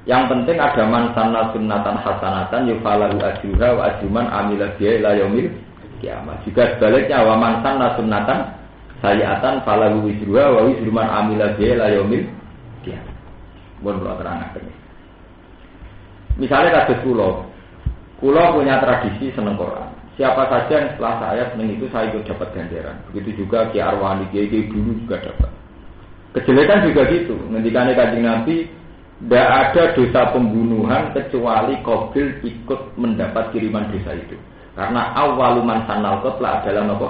Yang penting ada man sanna sunnatan hasanatan yufalahu ajruha wa ajruman amila biha ila yaumil qiyamah. Juga sebaliknya wa man sanna sunnatan sayiatan falahu wizruha wa wizruman amila biha ila yaumil qiyamah. Bon kula terangkan. Misalnya kados kula punya tradisi seneng Quran. Siapa saja yang setelah saya seneng itu saya ikut dapat ganjaran. Begitu juga Ki Arwani, Ki dulu juga dapat. Kejelekan juga gitu. Ngendikane Kanjeng Nabi, tidak ada dosa pembunuhan kecuali Qabil ikut mendapat kiriman dosa itu. Karena awaluman sanal qatla adalah apa?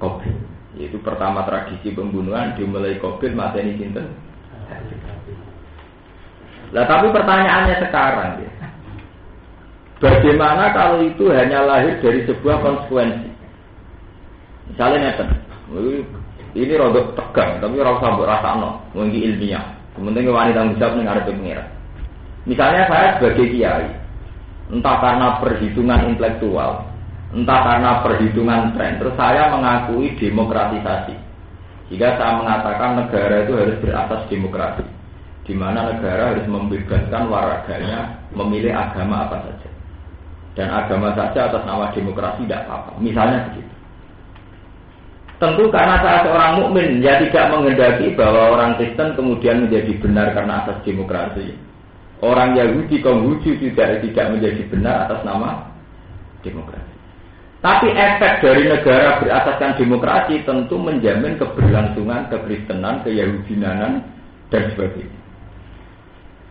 Qabil. Yaitu pertama tradisi pembunuhan dimulai Qabil mateni sinten? Lah tapi pertanyaannya sekarang ya. Bagaimana kalau itu hanya lahir dari sebuah konsekuensi? Misalnya ini rodok tegang, tapi orang sambut rasano, mungkin ilmiah. Sementara wanita bisa mengarep pengira. Misalnya saya sebagai kiai, entah karena perhitungan intelektual, entah karena perhitungan tren, terus saya mengakui demokratisasi. Jika saya mengatakan negara itu harus berasas demokrasi, di mana negara harus membebaskan warganya memilih agama apa saja. Dan agama saja atas nama demokrasi tidak apa-apa. Misalnya begitu. Tentu karena saya seorang mukmin, ya tidak menghendaki bahwa orang Kristen kemudian menjadi benar karena atas demokrasi. Orang Yahudi, Konghucu tidak menjadi benar atas nama demokrasi. Tapi efek dari negara berasaskan demokrasi tentu menjamin keberlangsungan kekristenan, keyahudianan dan sebagainya.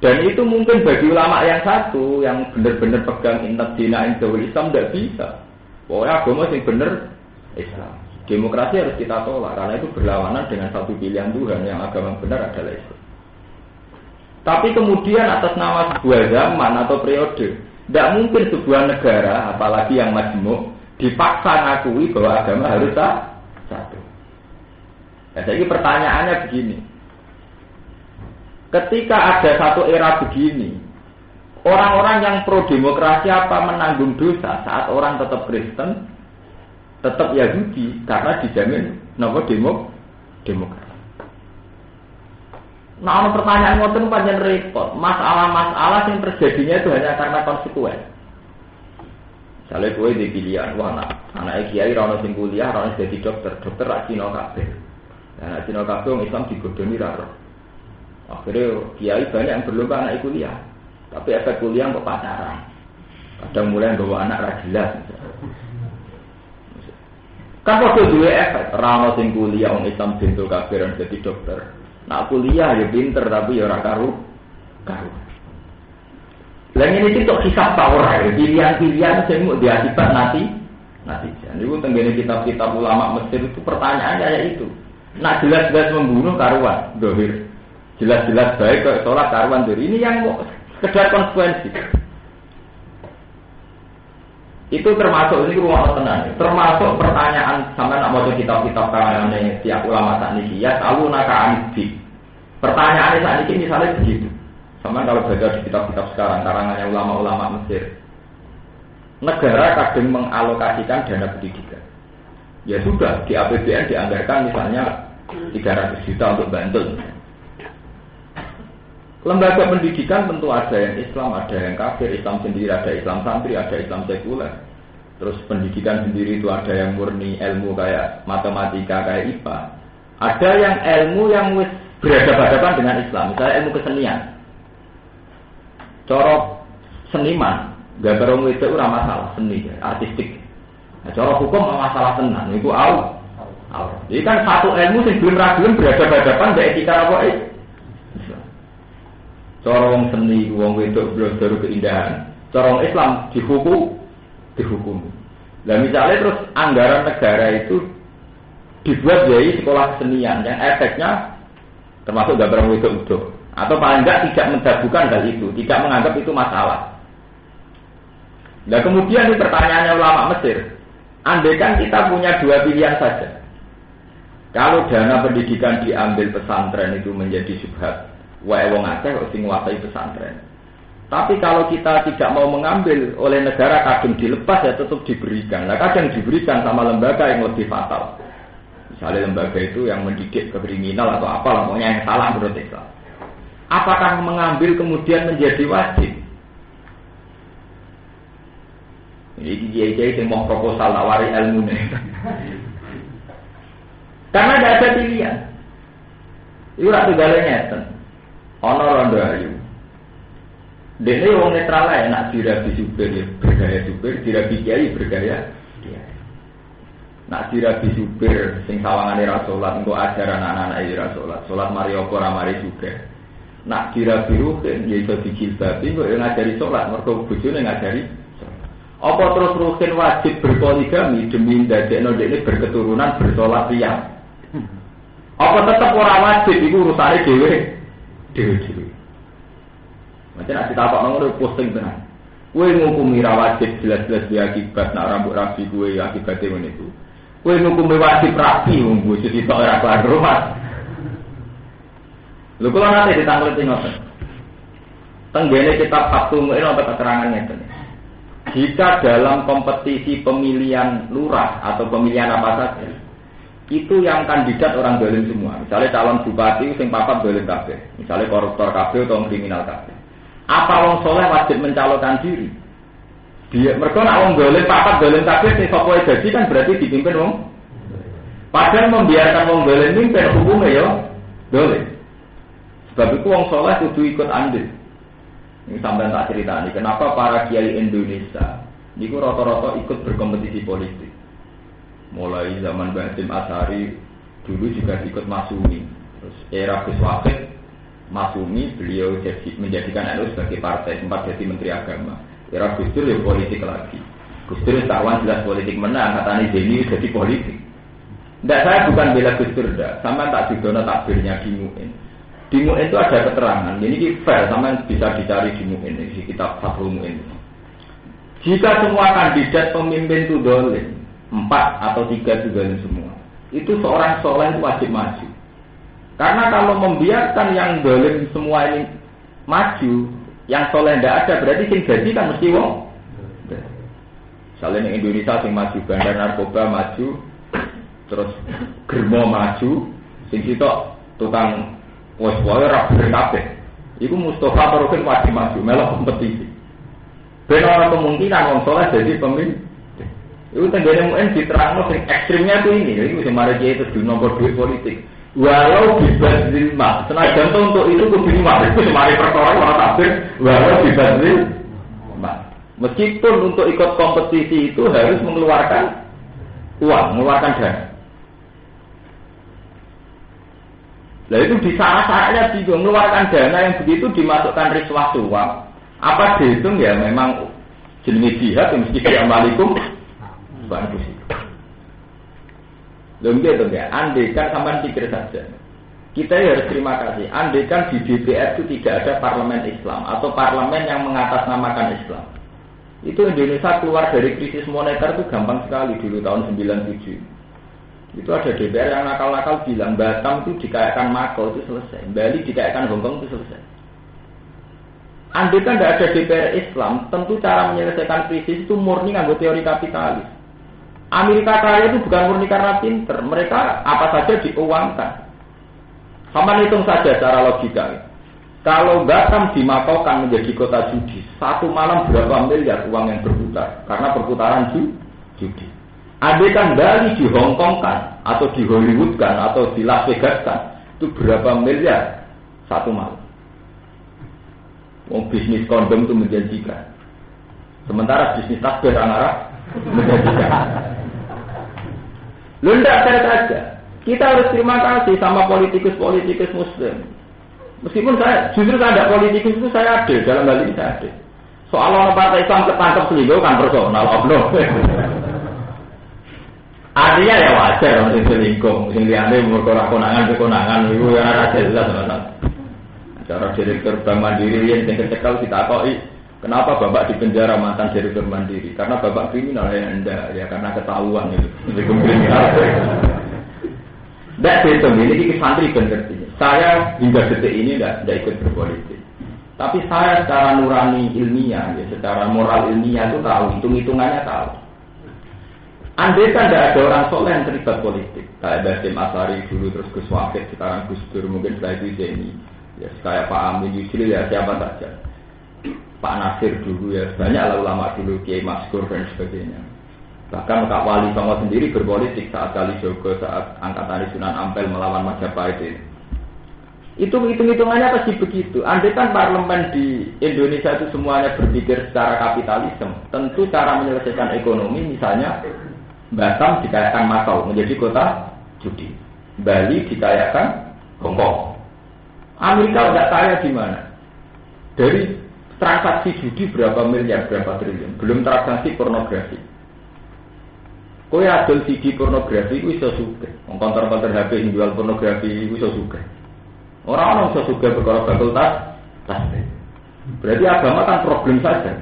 Dan itu mungkin bagi ulama yang satu yang benar-benar pegang intat dina indawil Islam tidak bisa. Pokoknya agama yang benar Islam. Demokrasi harus kita tolak karena itu berlawanan dengan satu pilihan Tuhan yang agama benar adalah Islam. Tapi kemudian atas nama sebuah zaman atau periode, tidak mungkin sebuah negara, apalagi yang majmuk, dipaksa ngakui bahwa agama harus satu. Nah, jadi pertanyaannya begini. Ketika ada satu era begini, orang-orang yang pro demokrasi apa menanggung dosa saat orang tetap Kristen, tetap Yahudi karena dijamin demokrasi. Nah, ada pertanyaan ngoten panjang repot. Masalah-masalah yang terjadinya itu hanya karena konsekuen. Misalnya gue di pilihan, wah anak kiai rano sing kuliah, rano jadi dokter rak Cina kabeh. Nah, Cina kabeh orang Islam digodoni raro. Akhirnya kiai banyak yang berlomba anak kuliah, tapi efek kuliah kok pacaran. Kadang mulai bawa anak ragilas. Kan waktu dua efek, rano sing kuliah orang Islam pintu kafiran jadi dokter. Nak kuliah ya pinter tapi ya ora karu. Lah ini itu kisah power, pilihan-pilihan sing mau diakibat nanti. Jadi itu tenggene kitab-kitab ulama Mesir itu pertanyaannya kayak itu. Nak jelas-jelas membunuh karuan, dohir. Jelas-jelas baik kok sholat karuan diri. Ini yang mau sekedar konsekuensi. Itu termasuk ini rumah tenang. Termasuk pertanyaan sama nak mau kitab-kitab karangan tiap ulama saat ini. Ya selalu naka anti. Pertanyaannya saat ini misalnya begitu. Sama kalau baca di kitab-kitab sekarang karangannya ulama-ulama Mesir. Negara kadang mengalokasikan dana pendidikan. Ya sudah di APBN dianggarkan misalnya 300 juta untuk Bantul. Lembaga pendidikan tentu ada yang Islam, ada yang kafir, Islam sendiri, ada Islam santri, ada Islam sekuler. Terus pendidikan sendiri itu ada yang murni ilmu kayak matematika, kayak IPA. Ada yang ilmu yang berhadapan-hadapan dengan Islam, misalnya ilmu kesenian. Corok seniman, gambar orang itu ora masalah seni, artistik. Nah, corok hukum masalah tenan, itu au. Jadi kan satu ilmu yang belum berhadapan-hadapan dengan etika apa itu. Corong seni, wong wedok belajar keindahan. Corong Islam dihukum. Nah misalnya terus anggaran negara itu dibuat dari sekolah kesenian yang efeknya termasuk gambar wedok itu, atau paling enggak tidak mendagukan hal itu, tidak menganggap itu masalah. Nah kemudian ini pertanyaannya ulama Mesir. Andaikan kita punya dua pilihan saja. Kalau dana pendidikan diambil pesantren itu menjadi syubhat. Wae wong akeh kok sing nguasai pesantren. Tapi kalau kita tidak mau mengambil oleh negara kadang dilepas ya tetap diberikan. Nah kadang diberikan sama lembaga yang lebih fatal. Misalnya lembaga itu yang mendidik ke kriminal atau apa pokoknya yang salah menurut Islam. Apakah mengambil kemudian menjadi wajib? Ini kiai-kiai yang mau proposal nawari ilmu nih. Karena tidak ada pilihan. Itu ratu galanya ono rondo ayu. Dene wong netral ae nak dirabi supir ya bergaya supir, dirabi kiai bergaya kiai. Nak dirabi supir sing sawangane ra salat engko ajaran anak-anak ra salat. Salat mari apa ora mari juga. Nak dirabi ruhin ya iso dijilbabi kok ya ngajari salat mergo bojone ngajari. Apa terus ruhin wajib berpoligami demi ndadekno dekne berketurunan bersalat riyang. Apa tetep ora wajib iku urusane dhewe. Macam nak kita apa ngono posting tenan. Kowe ngukumi ra wajib jelas-jelas dia akibat nak rambut rapi kowe akibate ngene iku. Kowe ngukumi wajib rapi wong bojo sitok ora bar rumah. Lho kula nate ditanglet ngoten. Tenggene kitab Fathul Mu'in ana keterangan ngeten. Jika dalam kompetisi pemilihan lurah atau pemilihan apa saja, itu yang kandidat orang dolim semua. Misalnya calon bupati sing papat dolim kabeh, misalnya koruptor kabeh atau kriminal kabeh. Apa wong soleh wajib mencalonkan diri? Dia mereka nak wong dolim papat dolim kabeh sing sapa jadi kan berarti dipimpin wong. Padahal membiarkan wong dolim mimpin hukumnya ya dolim. Sebab itu wong soleh kudu ikut andil. Ini sampean tak ceritani kenapa para kiai Indonesia niku rata-rata ikut berkompetisi politik. Mulai zaman Basim Asy'ari dulu juga ikut Masumi. Terus era Gus Wahid Masumi beliau menjadikan NU sebagai partai, sempat jadi menteri agama. Era Gus Dur ya politik lagi. Gus Dur tawan jelas politik menang, katanya Deni jadi politik. Tidak, saya bukan bela Gus Dur, sama tak didono takbirnya di MUIN. Di MUIN itu ada keterangan, ini fair, sama bisa dicari di MUIN, di kitab Fathul Mu'in. Jika semua kandidat pemimpin itu dolim, 4 atau 3 itu dolim semua, itu seorang soleh itu wajib maju. Karena kalau membiarkan yang dolim semua ini maju, yang soleh tidak ada, berarti sing jadi kan mesti wong. Misalnya di Indonesia sing maju bandar narkoba maju, terus germo maju, sing sitok tukang wes-wes rapi kabeh. Iku Mustafa Tarokin wajib maju, melok kompetisi. Ben ora kemungkinan wong soleh jadi pemimpin. Itu tenggene muen diterangno sing ekstrimnya itu ini, jadi sing mari kiai itu nomor 2 politik. Walau bebas lima, senajan untuk itu kudu lima. Itu semari perkara orang takbir. Walau bebas lima, meskipun untuk ikut kompetisi itu harus mengeluarkan uang, mengeluarkan dana. Nah itu di saat-saatnya bingung mengeluarkan dana yang begitu dimasukkan riswah suap. Apa dihitung ya memang jenis jihad yang mesti diamalikum bantu sih. Lembut ya, andaikan sampai pikir saja. Kita harus terima kasih. Andaikan di DPR itu tidak ada parlemen Islam atau parlemen yang mengatasnamakan Islam. Itu Indonesia keluar dari krisis moneter itu gampang sekali dulu tahun 97. Itu ada DPR yang nakal-nakal bilang Batam itu dikayakan Makau itu selesai, Bali dikayakan Hongkong itu selesai. Andaikan tidak ada DPR Islam, tentu cara menyelesaikan krisis itu murni nganggo teori kapitalis. Amerika kaya itu bukan murni karena pinter, mereka apa saja diuangkan. Sama hitung saja secara logika. Kalau Batam dimakaukan menjadi kota judi, satu malam berapa miliar uang yang berputar karena perputaran judi. Andaikan Bali di Hongkongkan atau di Hollywoodkan atau di Las Vegaskan, itu berapa miliar satu malam. Bisnis kondom itu menjanjikan. Sementara bisnis takbir Arab menjanjikan. Lu tidak saja. Kita harus terima kasih sama politikus-politikus Muslim. Meskipun justru saya ada politikus itu saya ada dalam hal ini saya ada. Soal orang partai Islam ketangkep selingkuh kan personal oknum. Artinya ya wajar orang selingkuh, mungkin liane umur konangan itu ya ada jelas banget. Cara direktur Bank Mandiri yang cekal kita koi. Kenapa bapak di penjara mantan direktur Mandiri? Karena bapak kriminal ya anda, ya karena ketahuan itu. Jadi kriminal. Tidak betul, ini santri benar. Saya hingga detik ini tidak ikut berpolitik. Tapi saya secara nurani ilmiah, ya, secara moral ilmiah itu tahu, hitung-hitungannya tahu. Andai kan tidak ada orang soleh yang terlibat politik, kayak Basim Asy'ari dulu, terus Gus Wahid, sekarang Gus Dur, mungkin setelah itu Zeni, ya kayak Pak Amin Yusril, ya siapa saja. Pak Nasir dulu ya, banyak ulama dulu, Kiai Maskur dan sebagainya. Bahkan Kak Wali Songo sendiri berpolitik saat Kali Jogo, saat Angkatan Sunan Ampel melawan Majapahit itu. Itu hitung-hitungannya pasti begitu. Andai kan parlemen di Indonesia itu semuanya berpikir secara kapitalisme, tentu cara menyelesaikan ekonomi misalnya Batam dikayakan Makau menjadi kota judi, Bali dikayakan Hongkong. Amerika tidak kaya di mana? Dari transaksi judi berapa miliar, berapa triliun, belum transaksi pornografi. Kowe adol CD pornografi itu bisa suka, konter-konter HP yang jual pornografi itu bisa suka. Orang bisa suka perkara fakultas tasbih. Berarti agama kan problem saja.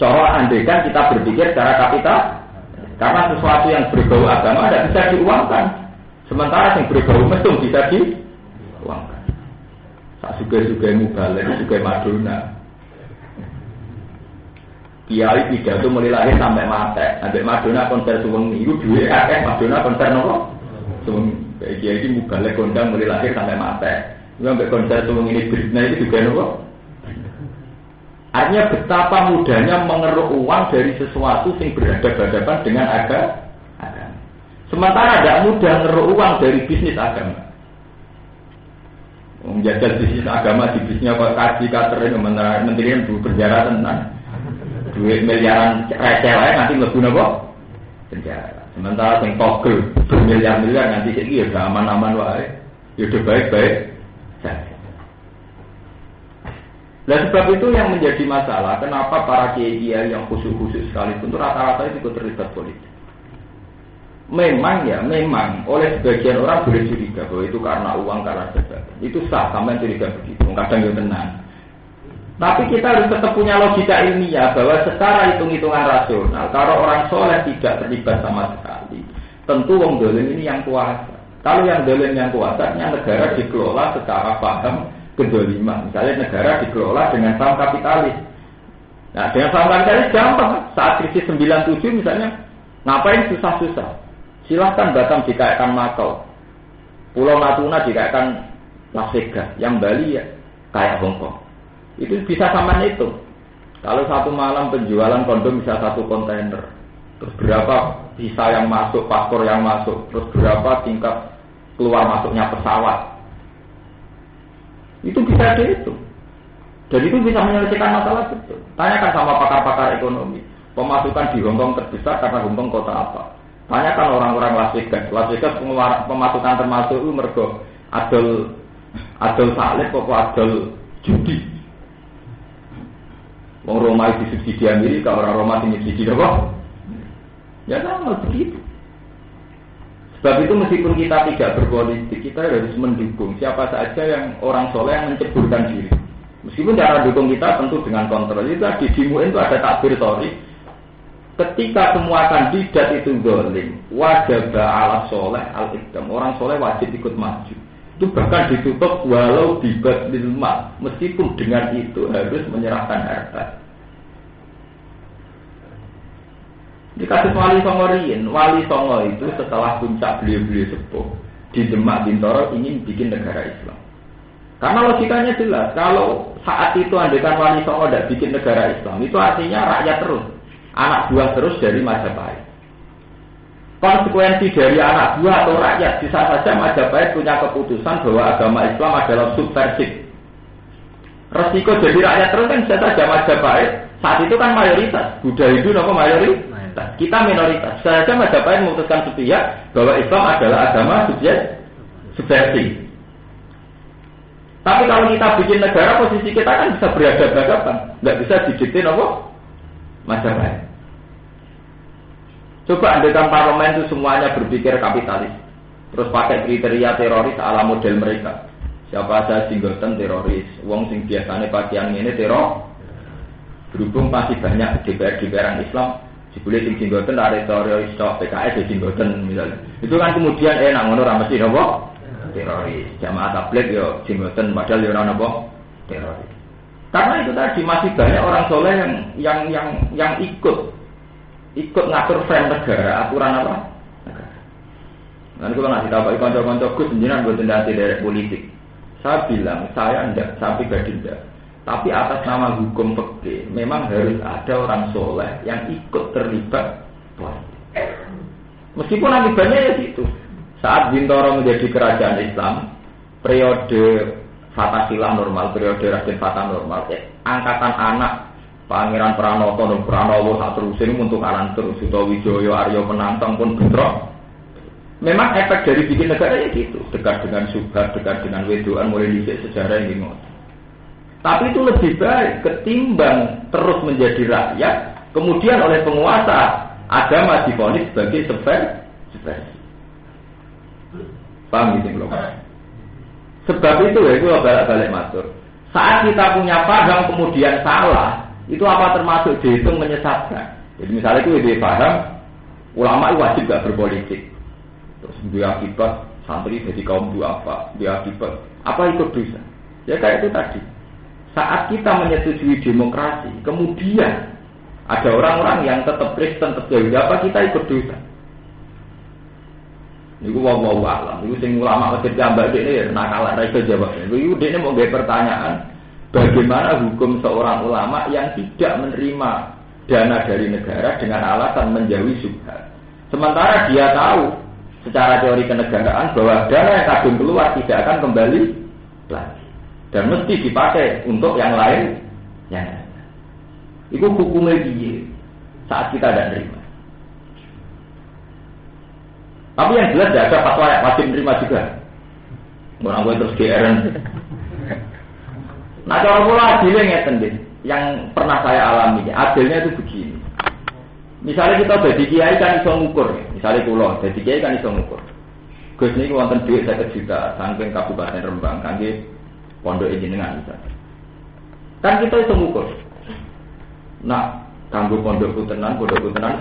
Cara andekan kita berpikir secara kapital, karena sesuatu yang berbau agama tidak bisa diuangkan. Sementara yang berbau mesum bisa diuangkan. Sak suga-suga mubalek, suga Madonna. Kiai pidato mulai lahir sampai mati. Sampai Madonna konser suwengi, itu duwe akeh Madonna konser nopo? Suwengi. Kiai ini mubalek kondang mulai lahir sampai mati. Sampai konser suwengi ini Britney itu juga nopo? Artinya betapa mudahnya mengeruk uang dari sesuatu yang berhadapan-hadapan dengan agama. Sementara tidak mudah mengeruk uang dari bisnis agama. Menjajal bisnis agama di bisnisnya kok kaji catering menteri yang berpenjara tenang. Duit miliaran receh nanti mlebu napa? Penjara. Sementara sing togel bermiliar-miliar nanti iki ya aman-aman wae. Ya udah baik-baik saja. Nah sebab itu yang menjadi masalah, kenapa para kiai-kiai yang khusus-khusus sekalipun itu rata-rata itu ikut terlibat politik. Memang oleh sebagian orang boleh curiga bahwa itu karena uang, karena jabatan. Itu sah, sampai curiga begitu. Kadang ya tenang. Tapi kita harus tetap punya logika ilmiah bahwa secara hitung-hitungan rasional, kalau orang soleh tidak terlibat sama sekali, tentu wong dolim ini yang kuasa. Kalau yang dolim yang kuasa, negara dikelola secara paham kedoliman. Misalnya negara dikelola dengan saham kapitalis. Nah, dengan saham kapitalis gampang. Saat krisis 97 misalnya, ngapain susah-susah? Silahkan Batam dikayakan Makau, Pulau Natuna dikayakan Las Vegas, yang Bali ya kayak Hongkong. Itu bisa sama itu. Kalau satu malam penjualan kondom bisa 1 kontainer, terus berapa visa yang masuk, paspor yang masuk, terus berapa tingkat keluar masuknya pesawat. Itu bisa dihitung. Dan itu bisa menyelesaikan masalah itu. Tanyakan sama pakar-pakar ekonomi. Pemasukan di Hongkong terbesar karena Hongkong kota apa? Tanyakan orang-orang Las Vegas. Las Vegas pemasukan termasuk itu mergo adol salib kok adol judi. Wong Roma disubsidi Amerika, orang Roma disubsidi apa? Ya sama begitu. Sebab itu meskipun kita tidak berpolitik, kita harus mendukung siapa saja yang orang soleh yang menceburkan diri. Meskipun cara dukung kita tentu dengan kontrol. Itu tadi di MUN itu ada takbir tori. Ketika semua kandidat itu dolim, wajib ala soleh al-ikdam. Orang soleh wajib ikut maju. Itu bahkan ditutup walau dibat lilma. Meskipun dengan itu harus menyerahkan harta. Di kasus Wali Songo Rien, Wali Songo itu setelah puncak beliau-beliau sepuh di Demak Bintoro ingin bikin negara Islam. Karena logikanya jelas, kalau saat itu andekan Wali Songo tidak bikin negara Islam, itu artinya rakyat terus, anak buah terus dari Majapahit. Konsekuensi dari anak buah atau rakyat bisa saja Majapahit punya keputusan bahwa agama Islam adalah subversif. Resiko jadi rakyat terus kan bisa saja Majapahit saat itu kan mayoritas, Buddha Hindu apa mayoritas? Kita minoritas. Saja Majapahit memutuskan sepihak bahwa Islam adalah agama subversif. Tapi kalau kita bikin negara, posisi kita kan bisa berhadapan-hadapan, nggak bisa didikte apa Majapahit. Coba andekan parlemen itu semuanya berpikir kapitalis, terus pakai kriteria teroris ala model mereka. Siapa saja singgoten teroris, wong sing biasane pakaian ini teror. Berhubung masih banyak DPR Islam, boleh singgoten ada teroris PKS singgoten misalnya. Itu kan kemudian nak ngono ra mesti napa teroris. Jamaah tabligh yo singgoten padahal yo ora napa teroris. Karena itu tadi masih banyak orang soleh yang ikut ngatur frame negara, aturan apa? Negara. Nanti kalau ngasih tahu kanca-kanca Gus jenengan mboten ndati derek politik. Saya bilang saya ndak sampai gadinda. Tapi atas nama hukum fikih memang harus ada orang soleh yang ikut terlibat politik. Meskipun akibatnya ya gitu. Saat Bintoro menjadi kerajaan Islam, periode Fatasilah normal, periode Raden Fatah normal, angkatan anak Pangeran Pranoto dan Pranowo saat terusin untuk kanan terus, Sutowijoyo, Aryo Penantang pun bentrok. Memang efek dari bikin negara ya gitu, dekat dengan subhat, dekat dengan wedoan, mulai dicek sejarah yang ngomong. Tapi itu lebih baik ketimbang terus menjadi rakyat, kemudian oleh penguasa agama divonis sebagai subversi. Paham gitu belum? Sebab itu ya, itu balik matur. Saat kita punya paham kemudian salah, itu apa termasuk dihitung menyesatkan. Jadi misalnya itu dia paham, ulama itu wajib gak berpolitik. Terus dia akibat santri jadi kaum duafa, dia akibat apa ikut dosa. Ya kayak itu tadi. Saat kita menyetujui demokrasi, kemudian ada orang-orang yang tetap Kristen, tetap Yahudi, apa kita ikut dosa? Niku wae alam. Niku sing ulama Mesir jambak ini nakal ra iso jawab. Niku dene mau nggih pertanyaan, bagaimana hukum seorang ulama yang tidak menerima dana dari negara dengan alasan menjauhi syubhat. Sementara dia tahu secara teori kenegaraan bahwa dana yang kadung keluar tidak akan kembali lagi dan mesti dipakai untuk yang lain. Itu hukumnya piye saat kita tidak menerima. Tapi yang jelas tidak ada fatwa yang wajib menerima juga. Orang gue terus GRN. Nah kalau pula adilnya ngeten, yang pernah saya alami, adilnya itu begini. Misalnya kita jadi kiai kan iso ngukur, misalnya kulo jadi kiai kan iso ngukur. Gus niki wonten dhuwit 50 juta saking Kabupaten Rembang kangge pondok jenengan misalnya. Kan kita iso ngukur. Nah, kanggo pondokku tenan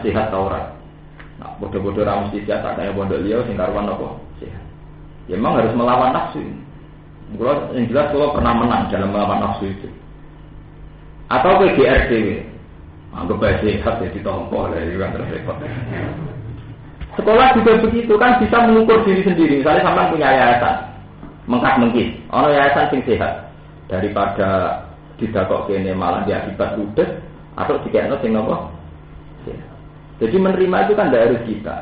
sehat ta ora? Nah, bodoh-bodoh ra mesti sehat, kaya pondok liya sing karuan apa? Sehat. Ya memang harus melawan nafsu. Kalau yang jelas kalau pernah menang dalam melawan nafsu itu. Atau ke GRDW, anggap baik sehat jadi tompo lah, itu kan terrepot. Sekolah juga begitu kan bisa mengukur diri sendiri. Misalnya sampai punya yayasan, mengkis, ono yayasan sing sehat daripada didakok kene malah diakibat ludes atau dikekno sing nopo. Jadi menerima itu kan tidak harus kita.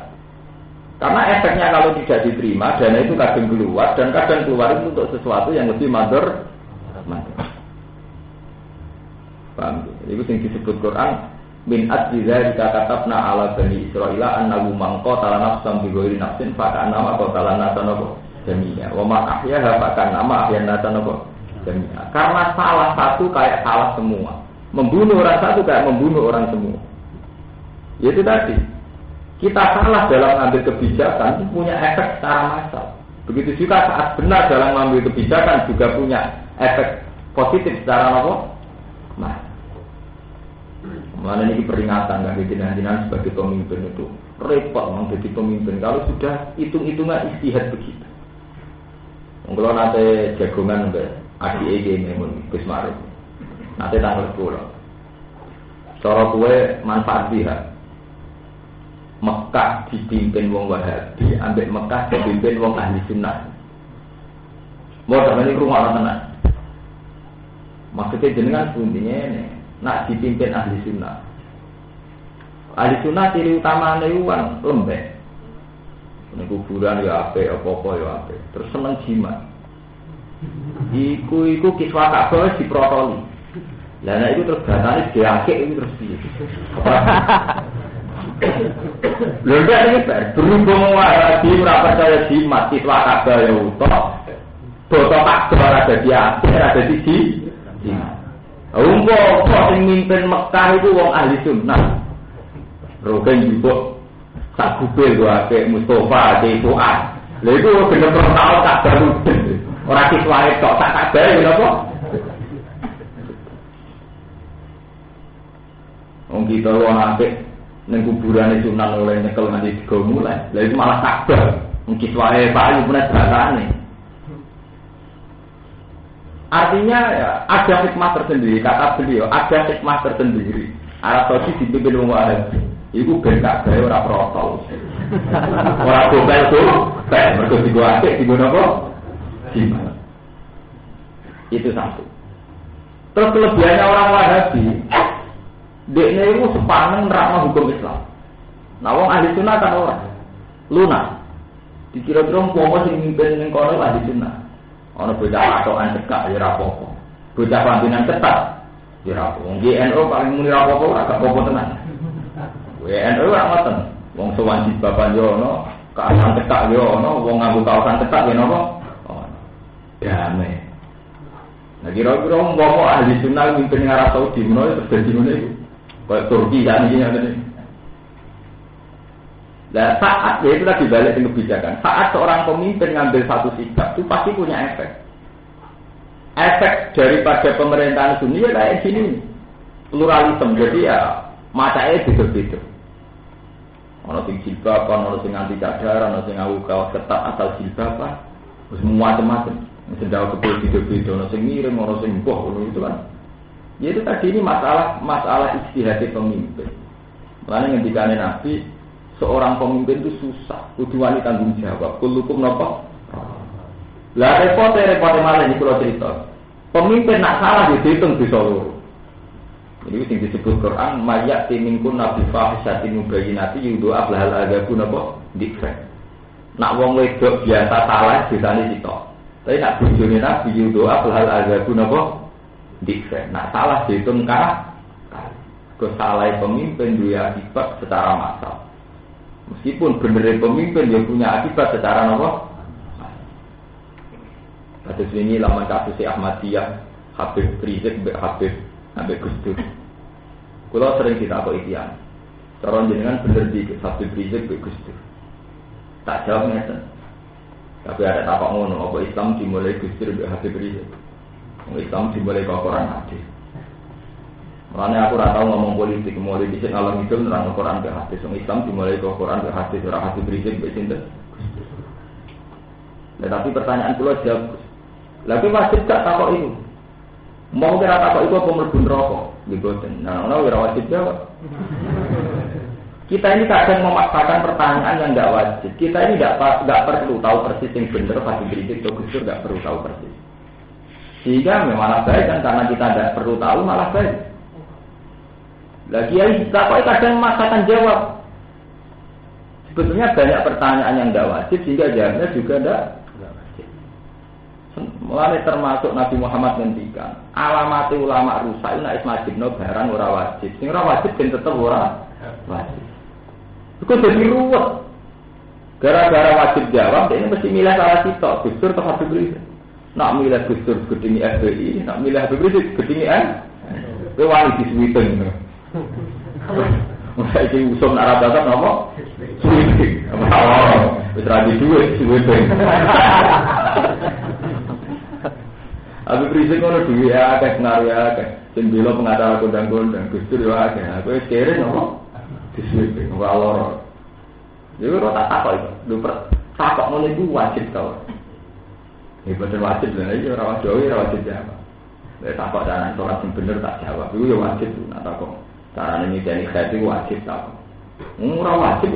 Karena efeknya kalau tidak diterima, dana itu kadang keluar dan kadang keluar itu untuk sesuatu yang lebih mador. Paham? Itu yang disebut Quran min adzza katabna ala bani Israila annahu man qatala nafsan bi ghairi nafsin fa kana ma qatala nafsan jami'a wa ma ahyaha fa kana ma ahyan nafsan jami'a. Karena salah satu kayak salah semua. Membunuh orang satu kayak membunuh orang semua. Itu tadi, kita salah dalam mengambil kebijakan itu punya efek secara massal. Begitu juga saat benar dalam mengambil kebijakan juga punya efek positif secara apa? Mana ini peringatan nggak dijenan-jenan sebagai pemimpin itu repot menjadi pemimpin kalau sudah hitung-hitungan istihad begitu. Kalau nanti jagongan adik ini Gus Maruf, nanti tanggal 10. Cara kue manfaat dia. Mekah dipimpin wong Wahabi, ambek Mekah dipimpin wong Ahli Sunnah. Mau sampeyan iki rumah tenan. Maksudnya jenengan pundinya ini, nak dipimpin Ahli Sunnah. Ahli Sunnah ciri utamanya itu kan lembek. Ini kuburan ya apik, apa-apa ya apik. Terus seneng jimat. Iku kiswah Ka'bah diprotoli. Lah nek itu terus datane diakik itu terus piye? Lha iki berhubung Wahabi ora percaya jimat, kiswah Ka'bah ya utuh. Boto Ka'bah ada di akhir, ada di jimat. Umpo sing mimpin Mekah itu wong Ahli Sunnah. Rogen juga sak kupil wae Mustofa de Fuad. Lha iku bener tau tak baru. Ora kiswahe tok tak Ka'bah lho apa? Wong kita wong apik ning kuburane Sunan oleh nyekel nganti digo mulai. Lah itu malah takbar. Mungkin wae payu punya bahasane. Artinya ya, ada hikmah tersendiri, kata beliau, ada hikmah tersendiri. Arab Saudi dipimpin wong Arab. Iku ben gak gawe ora protol. Ora gobel tuh, mergo digo apik digo napa? Gimana? Itu satu. Terus kelebihannya orang Wahabi, dekne itu sepaneng nerangno hukum Islam. Nah wong Ahli Sunnah kan ora. Lunak. Dikira-kira umpama sing mimpin ning kono Ahli Sunnah. Ana bocah atokan cekak ya ora apa-apa. Bocah pampinan ketat ya ora apa. Wong NU paling muni ora apa-apa ora apa-apa tenan. NU ora ngoten. Wong sowan bapak yo ono, kaosan cekak yo ono, wong nganggo kaosan cekak ya napa? Oh. Damai. Nah kira-kira umpama ahli sunnah mimpin Arab Saudi menawa terjadi ngene iku. Kayak Turki kan iki ngene. Lah saat ya itu tadi balik ke kebijakan. Saat seorang pemimpin ngambil satu sikap itu pasti punya efek. Efek daripada pemerintahan dunia kayak gini. Pluralisme. Jadi ya macamnya beda-beda. Ono sing jilbab, ono sing anti cadar, ono sing nganggo kaos ketat asal jilbab, terus macam-macam. Sedang kepul beda-beda, ono sing ngirim, ono sing boh, itu kan. Ya itu tadi ini masalah ijtihad pemimpin. Makanya ngendikane Nabi, seorang pemimpin itu susah, kudu wani tanggung jawab. Kullukum napa? Lah repot malah iki kula cerita. Pemimpin nak salah dihitung bisa loro. Ini sing disebut Quran mayak timingkun nabi fahisyatin mubayyinati yudo ablahal agabun apa dikfek. Nak wong wedok biasa salah disane sitok. Tapi nak bojone nabi yudo ablahal agabun apa dikfek. Nak salah dihitung kali. Kesalahan pemimpin dia akibat secara massal. Meskipun bener pemimpin dia punya akibat secara apa? Kasus ini laman kasus Ahmadiyah, Habib Rizik, Habib Gus Dur. Kalau sering kita apa ikhtiar, cara jenengan bener di Habib Rizik, Gus Dur. Tak jawabnya sen. Tapi ada tapak ngono, apa Islam dimulai Gus Dur, Habib Rizik. Islam dimulai kau Quran hadis. Makanya aku rata ngomong politik, mulai di sini alam itu nerang Quran ke hadis. Islam dimulai kau Quran ke hadis, orang Habib Rizik, becinta. Tapi pertanyaan pulau jawab. Lagi wajib tak takut itu. Mau kira takut itu apa melebur rokok? Gitu. Nah, kira wajib jawab. Kita ini kadang memaksakan pertanyaan yang tidak wajib. Kita ini tidak perlu tahu persis yang benar pasti kritik atau gusur tidak perlu tahu persis. Sehingga malah baik kan karena kita tidak perlu tahu malah baik. Lagi yang takut kadang memaksakan jawab. Sebetulnya banyak pertanyaan yang tidak wajib sehingga jawabnya juga tidak. Mulai termasuk Nabi Muhammad ngendikan alamati ulama rusak nek is majibno barang ora wajib. Sing ora wajib ben tetep ora wajib. Iku dadi ruwet. Gara-gara wajib jawab dia mesti milih salah sitok, Gustur atau Habib Rizik. Nak milih Gustur gedingi FPI, nak milih Habib Rizik gedingi kowe wani disuwiten. Mulai iki usum Arab Barat napa? Suwiten. Oh, wis ra duwe suwiten. Habib Rizik ngono duwe akeh pengaruh akeh. Sing bela pengacara kondang-kondang Gustur yo akeh. Aku wis kere nopo? Disuwit ora loro. Yo ora tak takok iku. Lho takok ngono iku wajib to. Ya betul wajib lha iki ora wajib jawab. Lek takok jalan ora sing bener tak jawab. Iku yo wajib nak takok. Carane nyidani khati wajib takok. Ora wajib.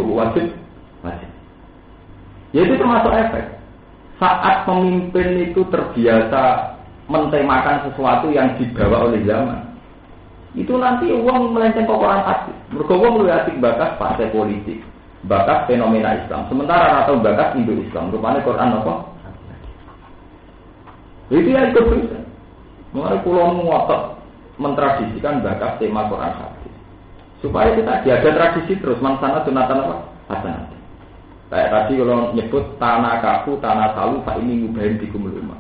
Ya itu termasuk efek. Saat pemimpin itu terbiasa mentemakan sesuatu yang dibawa oleh zaman, itu nanti uang melenceng ke Quran hadis. Mergo wong luwih asik bakas partai politik, bakas fenomena Islam. Sementara atau bakas Indo-Islam, rupanya Quran apa? Itu yang ikut bisa. Mulai pulau ngotot mentradisikan bakas tema Quran hadis. Supaya kita ada tradisi terus mansana sunatan apa? Hasanah. Kayak tadi kalau nyebut tanah kaku, tanah salu, pak ini ngubahin di kumuluma.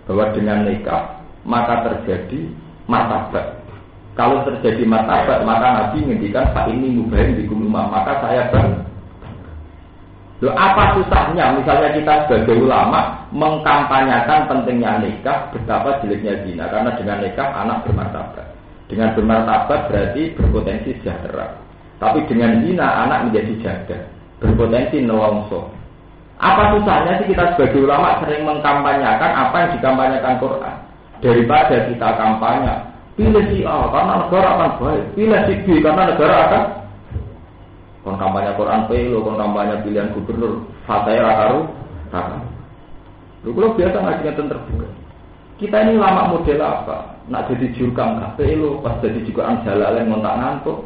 Bahwa dengan nikah maka terjadi martabat. Kalau terjadi martabat maka Nabi ngendikan pak ini ngubahin di kumuluma. Maka saya Loh, apa susahnya misalnya kita sebagai ulama mengkampanyakan pentingnya nikah, betapa jeleknya zina. Karena dengan nikah anak bermartabat. Dengan bermartabat berarti berpotensi sejahtera. Tapi dengan zina anak menjadi janda, berpotensi nelongso. Apa susahnya sih kita sebagai ulama sering mengkampanyakan apa yang dikampanyakan Quran daripada kita kampanye pilih si A karena negara akan baik, pilih si B karena negara akan kampanye Quran pelo, kampanye pilihan gubernur fataya rakaru kakak. Lu kalau biasa ngajinya terbuka. Kita ini ulama model apa? Nak jadi jurkam nggak pelo, pas jadi juga anjalalen ngontak ngantuk.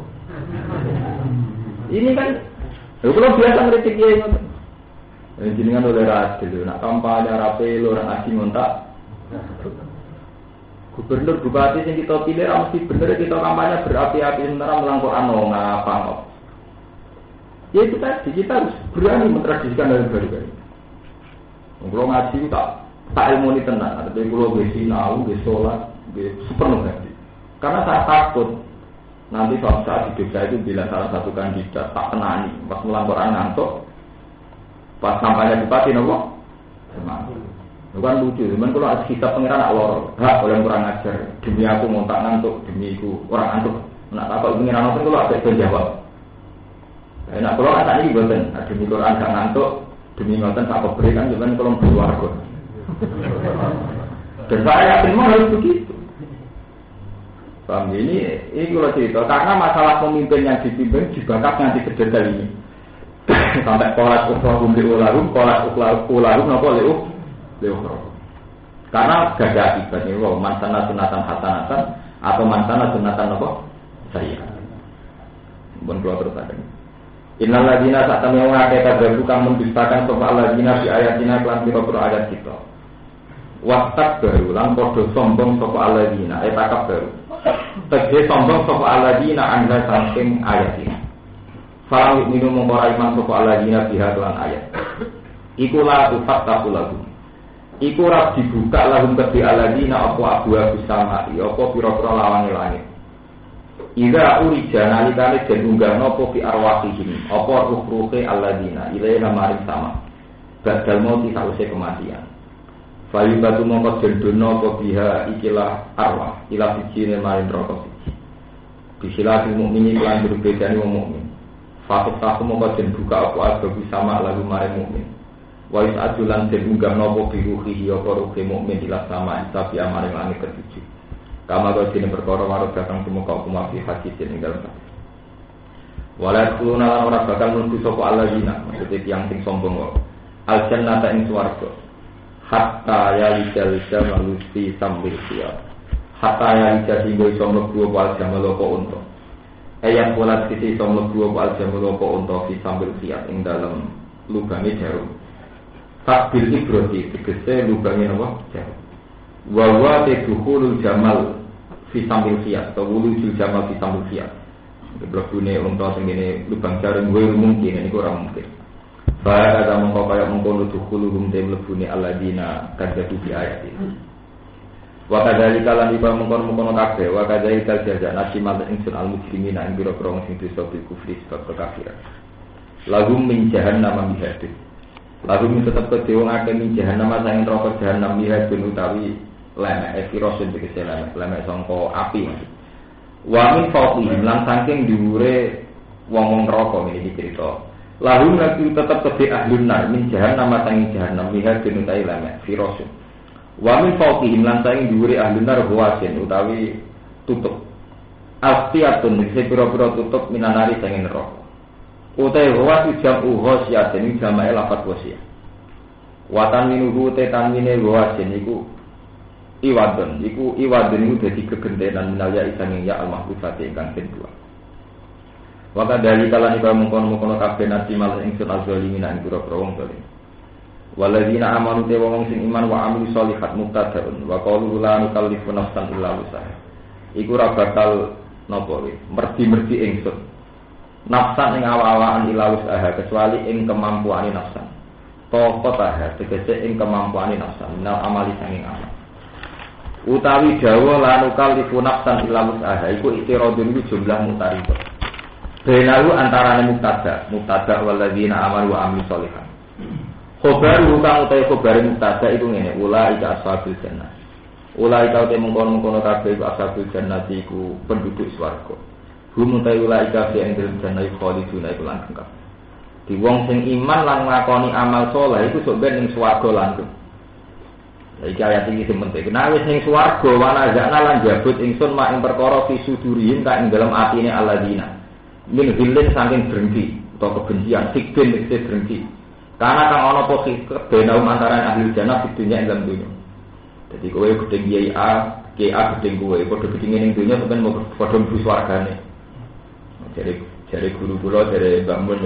Ini kan lu kalau biasa ngeritik ya jenengan oleh radil, nak kampanye rapi lo orang asing ngontak Gubernur bupati yang kita pilih mesti bener kita kampanye berapi-api sementara melangkau ngapa. Ya itu tadi kita harus berani mentradisikan hal baru kan. Kalau ngaji tak ilmu ini tenang, tapi kalau besinau, besolat, sepenuh hati. Karena saya takut nanti suatu saat hidup saya itu bila salah satu kandidat tak kenani, pas melangkau ngantuk, pas kampanye bupati nopo, bukan lucu, cuman kalau ada kitab pengiran nak lor, hak oleh kurang ajar, demi aku mau tak ngantuk, demi aku orang ngantuk, nak apa pengiran nopo kalau ada penjawab. Nak kalau ada ini buatan, demi Quran gak ngantuk, demi ngoten tak berikan, cuman kalau berwarga. Dan saya yakin harus begitu. Paham ini kalau cerita, karena masalah pemimpin yang dipimpin dibangkap nanti kedetail ini. Sampai kolat uklahum li'ulahum, kolat uklahum nopo li'ukhroh. Karena gak ada akibatnya, mansana sunatan hasanatan atau mansana sunatan nopo saya. Bukan keluar terus ada. Innal ladina satam yang mengakai kadzdzab kang mendustakan sapa alladzina bi ayatina kelan pira-pira ayat kita. Wastak baru lan padha sombong sapa alladzina takab baru. Tegese sombong sapa alladzina anda saking ayatina. Falau minum ora iman sapa alladzina biha kelan ayat. Iku la tufattahu lahum. Iku ora dibuka lahum kedhi alladzina apa abwa bisama apa pira-pira lawange langit. Ida urija nalikane den unggah napa fi arwahihim apa ruhe alladzina ilaina maring sama badal mauti sause kematian fayu batu mongko den dono apa biha ikilah arwah ila sijine maring neraka siji bisilati mukmini lan berbedane wong mukmin fatut tahu mongko den buka apa ababu sama lalu maring mukmin wa is adulan den unggah napa bi ruhihi apa ruhe mukmin ila sama tapi maring langit ketujuh. Kama kau sini perkara marut datang semua kau kumafi hadis ini dalam hadis. Walau kuluna orang bakal menuju sopo alladzina, maksudnya yang sing sombong kok. Al jannata ing swarga. Hatta yalijal jamal fi sambil siap. Hatta yalijal hingga iso mlebu wal jamal apa unta. Ayat pola sisi iso mlebu wal jamal apa unta fi sambil siap ing dalam lubange jarum. Takbil ibroti tegese lubange napa jarum. Wawa tedukhulul jamal fi sambil khiyat atau wulujul jamal fi sambil khiyat. Blokune untuk sing lubang jarum gue mungkin ini kurang mungkin. Bahaya ada mengkau kaya mengkono dukhulum dem lebune alladzina kadzdzatu bi ayat ini. Wa kadzalika lan iba mengkono kabeh wa kadzalika jaza nasimal insun al mujrimina ing biro-biro sing dosa bil kufri sebab kekafiran. Lahum min jahannam mihadun. Lahum tetep kedhe wong akeh min jahannam sang neraka jahannam mihadun utawi lemek efirosun tegese lemek sangka api. Wa min fawqihim lan saking dhuwure wong-wong neraka iki cerita. Lahum nabi tetep kedhe ahlun nar min jahannam sang jahannam mihadun utawi lemek firosun. Wa min fawqihim lan saking dhuwure ahlun nar hawasin utawi tutup. Astiyatun tegese pira-pira tutup minanari sang neraka. Utawi hawas jamu hosyatin jamae lafat wasiyah. Watan minuhu tetanmine hawasin iku iwadun iku dadi kegentenan minalya isane ya al-mahfuzati ingkang kedua. Wa kadali kalani kaya mengkono-mengkono kabeh nasimal ingsun azzalimina ing pira-pira wong zalim. Walladzina amanu te wong sing iman wa amilu sholihat mubtadaun wa qalu la nukallifu nafsan illa wus'aha. Iku ora bakal napa wae merdi-merdi ingsun. Nafsan ing awak-awakan illa wus'aha kecuali ing kemampuane nafsan. Taqatah tegese ing kemampuane nafsan minal amali sanging amal. Utawi dawa lanukal lifu nafsan illa wus'aha iku istiradun iku jumlah mutaribah. Benalu antarane mubtada walladzina amanu wa amilus sholihat. Khobaru kang utawi khobar mubtada iku ngene, ulaika ashabul jannah. Ulaika te mengkono-mengkono kabeh ashabul jannah iku penduduk swarga. Hum utawi ulaika fi indil jannah khaliduna iku langgeng kabeh. Di wong sing iman lan nglakoni amal saleh iku sok ben ning swarga langgeng. Iki ayat iki sing penting. Nek wis ning swarga wanazana lan jabut ingsun mak ing perkara fi sudurihim ka ing dalem atine alladzina. Min hilin saking berhenti atau kebencian, sikben iki berhenti. Karena kang ana apa kebenaum antara ahli jannah di dunia ing dalam dunia. Jadi kowe gedeng kiai A, gedeng kowe padha gedenge ning dunia sampeyan mau padha mlebu swargane. Jadi guru kula dari Mbak Mun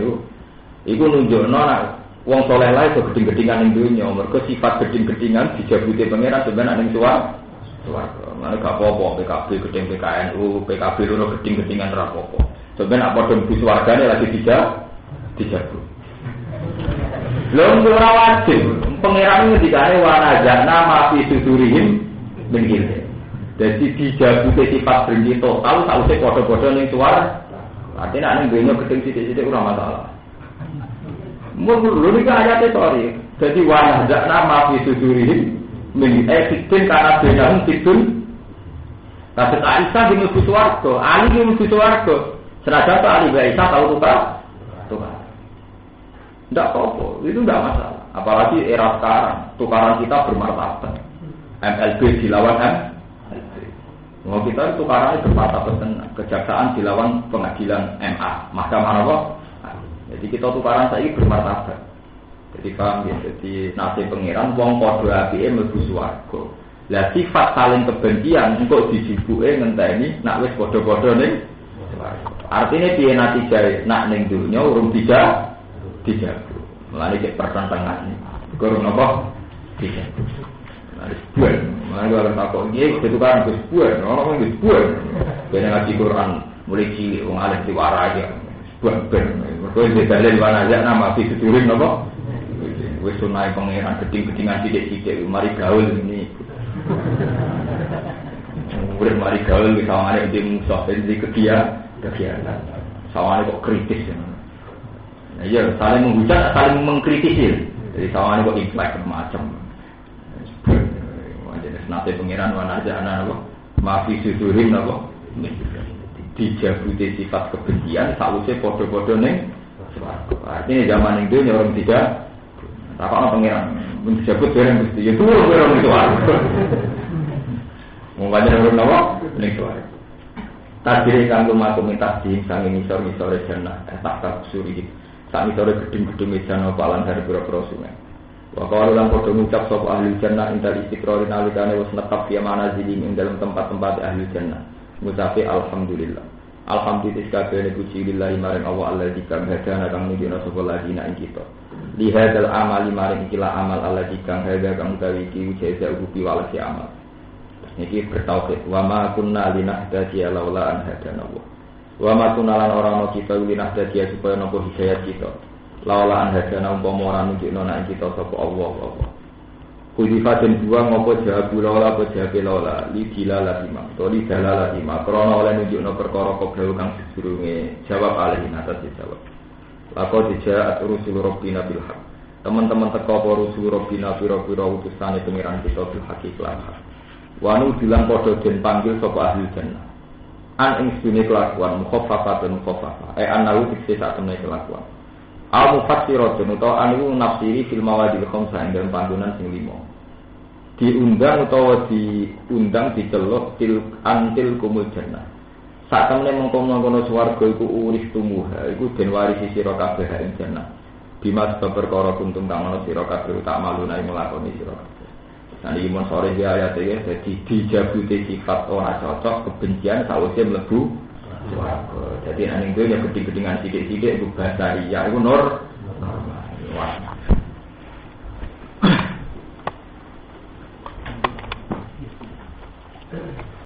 iku nunjukno nek Wong soleh lae kok geding-gedingan ning dunya, mergo sifat geding-gedingan dijabuti pangeran sebenarnya ning swarga. Mana gak apa-apa PKB gedeng PKNU, PKB loro geding-gedingan ora apa-apa. Sebenarnya apa dong bis wargane lagi dijabu. Lho ora wajib. Pangeran ngendikane wa najana ma fi sudurihim min. Jadi dijabuti sifat benci total sausé padha-padha ning swarga. Artinya ning dunya gedeng sithik-sithik ora masalah. Mulu nika ayate sorry. Jadi wa najana ma fi sudurihim min eksitin karena benang tidun. Tapi Aisyah di mlebu swarga, Ali di mlebu swarga. Senajan Ali Aisyah tahu tukar. Tidak apa-apa, itu tidak masalah. Apalagi era sekarang, tukaran kita bermartabat. MLB dilawan MLB. Mau kita tukarannya bermartabat tenang. Kejaksaan dilawan pengadilan MA, Mahkamah apa? Jadi kita tukaran saya bermartabat. Jadi paham ya, jadi nasib pengiran wong padha apike mlebu swarga. Lah sifat saling kebencian engko dijibuke ngenteni nak wis padha-padha ning swarga. Artine piye natijae nak ning dunya urung dijabu. Mulane cek pertentangan. Kurang apa? Dijabu. Harus buat. Mulane kalau takok iki kudu kan wis buat, ora wis buat. Ben ngaji Quran mulai cilik wong alim diwara aja. Buat ben. Mergo dalil wana aja nama fi sedurin napa? Wis sunai pangeran geding-gedingan sithik-sithik mari gaul ini. Urip mari gaul wis sawangane di musuh di kegiatan. Sawangane kok kritis ya. Nah, iya, saling menghujat, saling mengkritisi. Jadi sawangane kok implek macam. Jadi nate pangeran wana aja ana apa? Maafi sudurin apa? Dijabuti sifat kebencian sausé padha-padha ning swarga. Artinya zaman ning dunya orang tidak apa pangeran menjabut bareng Gusti. Ya turun bareng itu aku. Mau banyak orang nawa ning suara. Tadire kanggo makomitas di sange misor-misore jannah tak suri. Sak misore gedung-gedung jannah palan hari pira-pira sungai. Wa qalu lan padha ngucap sapa ahli jannah intal istiqrar nalikane wis netep ya manazili ing dalam tempat-tempat ahli jannah. Ngucapi alhamdulillah. Alhamdulillah kabeh puji lillahi maring Allah alladzi kang hadana kang nunjukna sapa ladina ing kita. Lihadal amali maring ikilah amal alladzi kang hada kang utawi iki jaza ubi walasi amal. Niki bertauhid wa ma kunna linahtadiya laula an hadana Allah. Wa ma kunna lan ora ana kita linahtadiya supaya nampa hidayah kita. Laula an hadana umpama ora nunjukna nek kita sapa Allah apa. Kudifaten dua ngopo jawabu laula apa jawabe laula li dilala lima to li dalala lima krana oleh nunjukna perkara kobra kang sedurunge jawab alih atas dijawab. Laqad ja'at rusul rabbina bil haqq. Teman-teman teko apa rusul rabbina pira-pira utusane pengiran kita bil haqq lan hak. Wanu bilang padha den panggil sapa ahli jannah. An ing sune kelakuan mukhaffafatun mukhaffafa. Anahu dikse sak temene kelakuan. Al mufassiratun utawa anu nafsiri fil mawadil khamsah ing dalem panggonan sing 5. Diundang utawa diundang diceluk antil kumul jannah. Sak temene mengkono-kono swarga iku urip tumuha, iku den warisi sira kabeh ing jannah. Bimas perkara kuntum kang ana sira kabeh tak maluna ing nglakoni sira kabeh. Nah iki mon sore iki ayat iki dadi dijabuti sifat ora cocok kebencian sawise mlebu swarga. Dadi ning dunya gedhe-gedhingan sithik-sithik iku bahasa iya iku normal.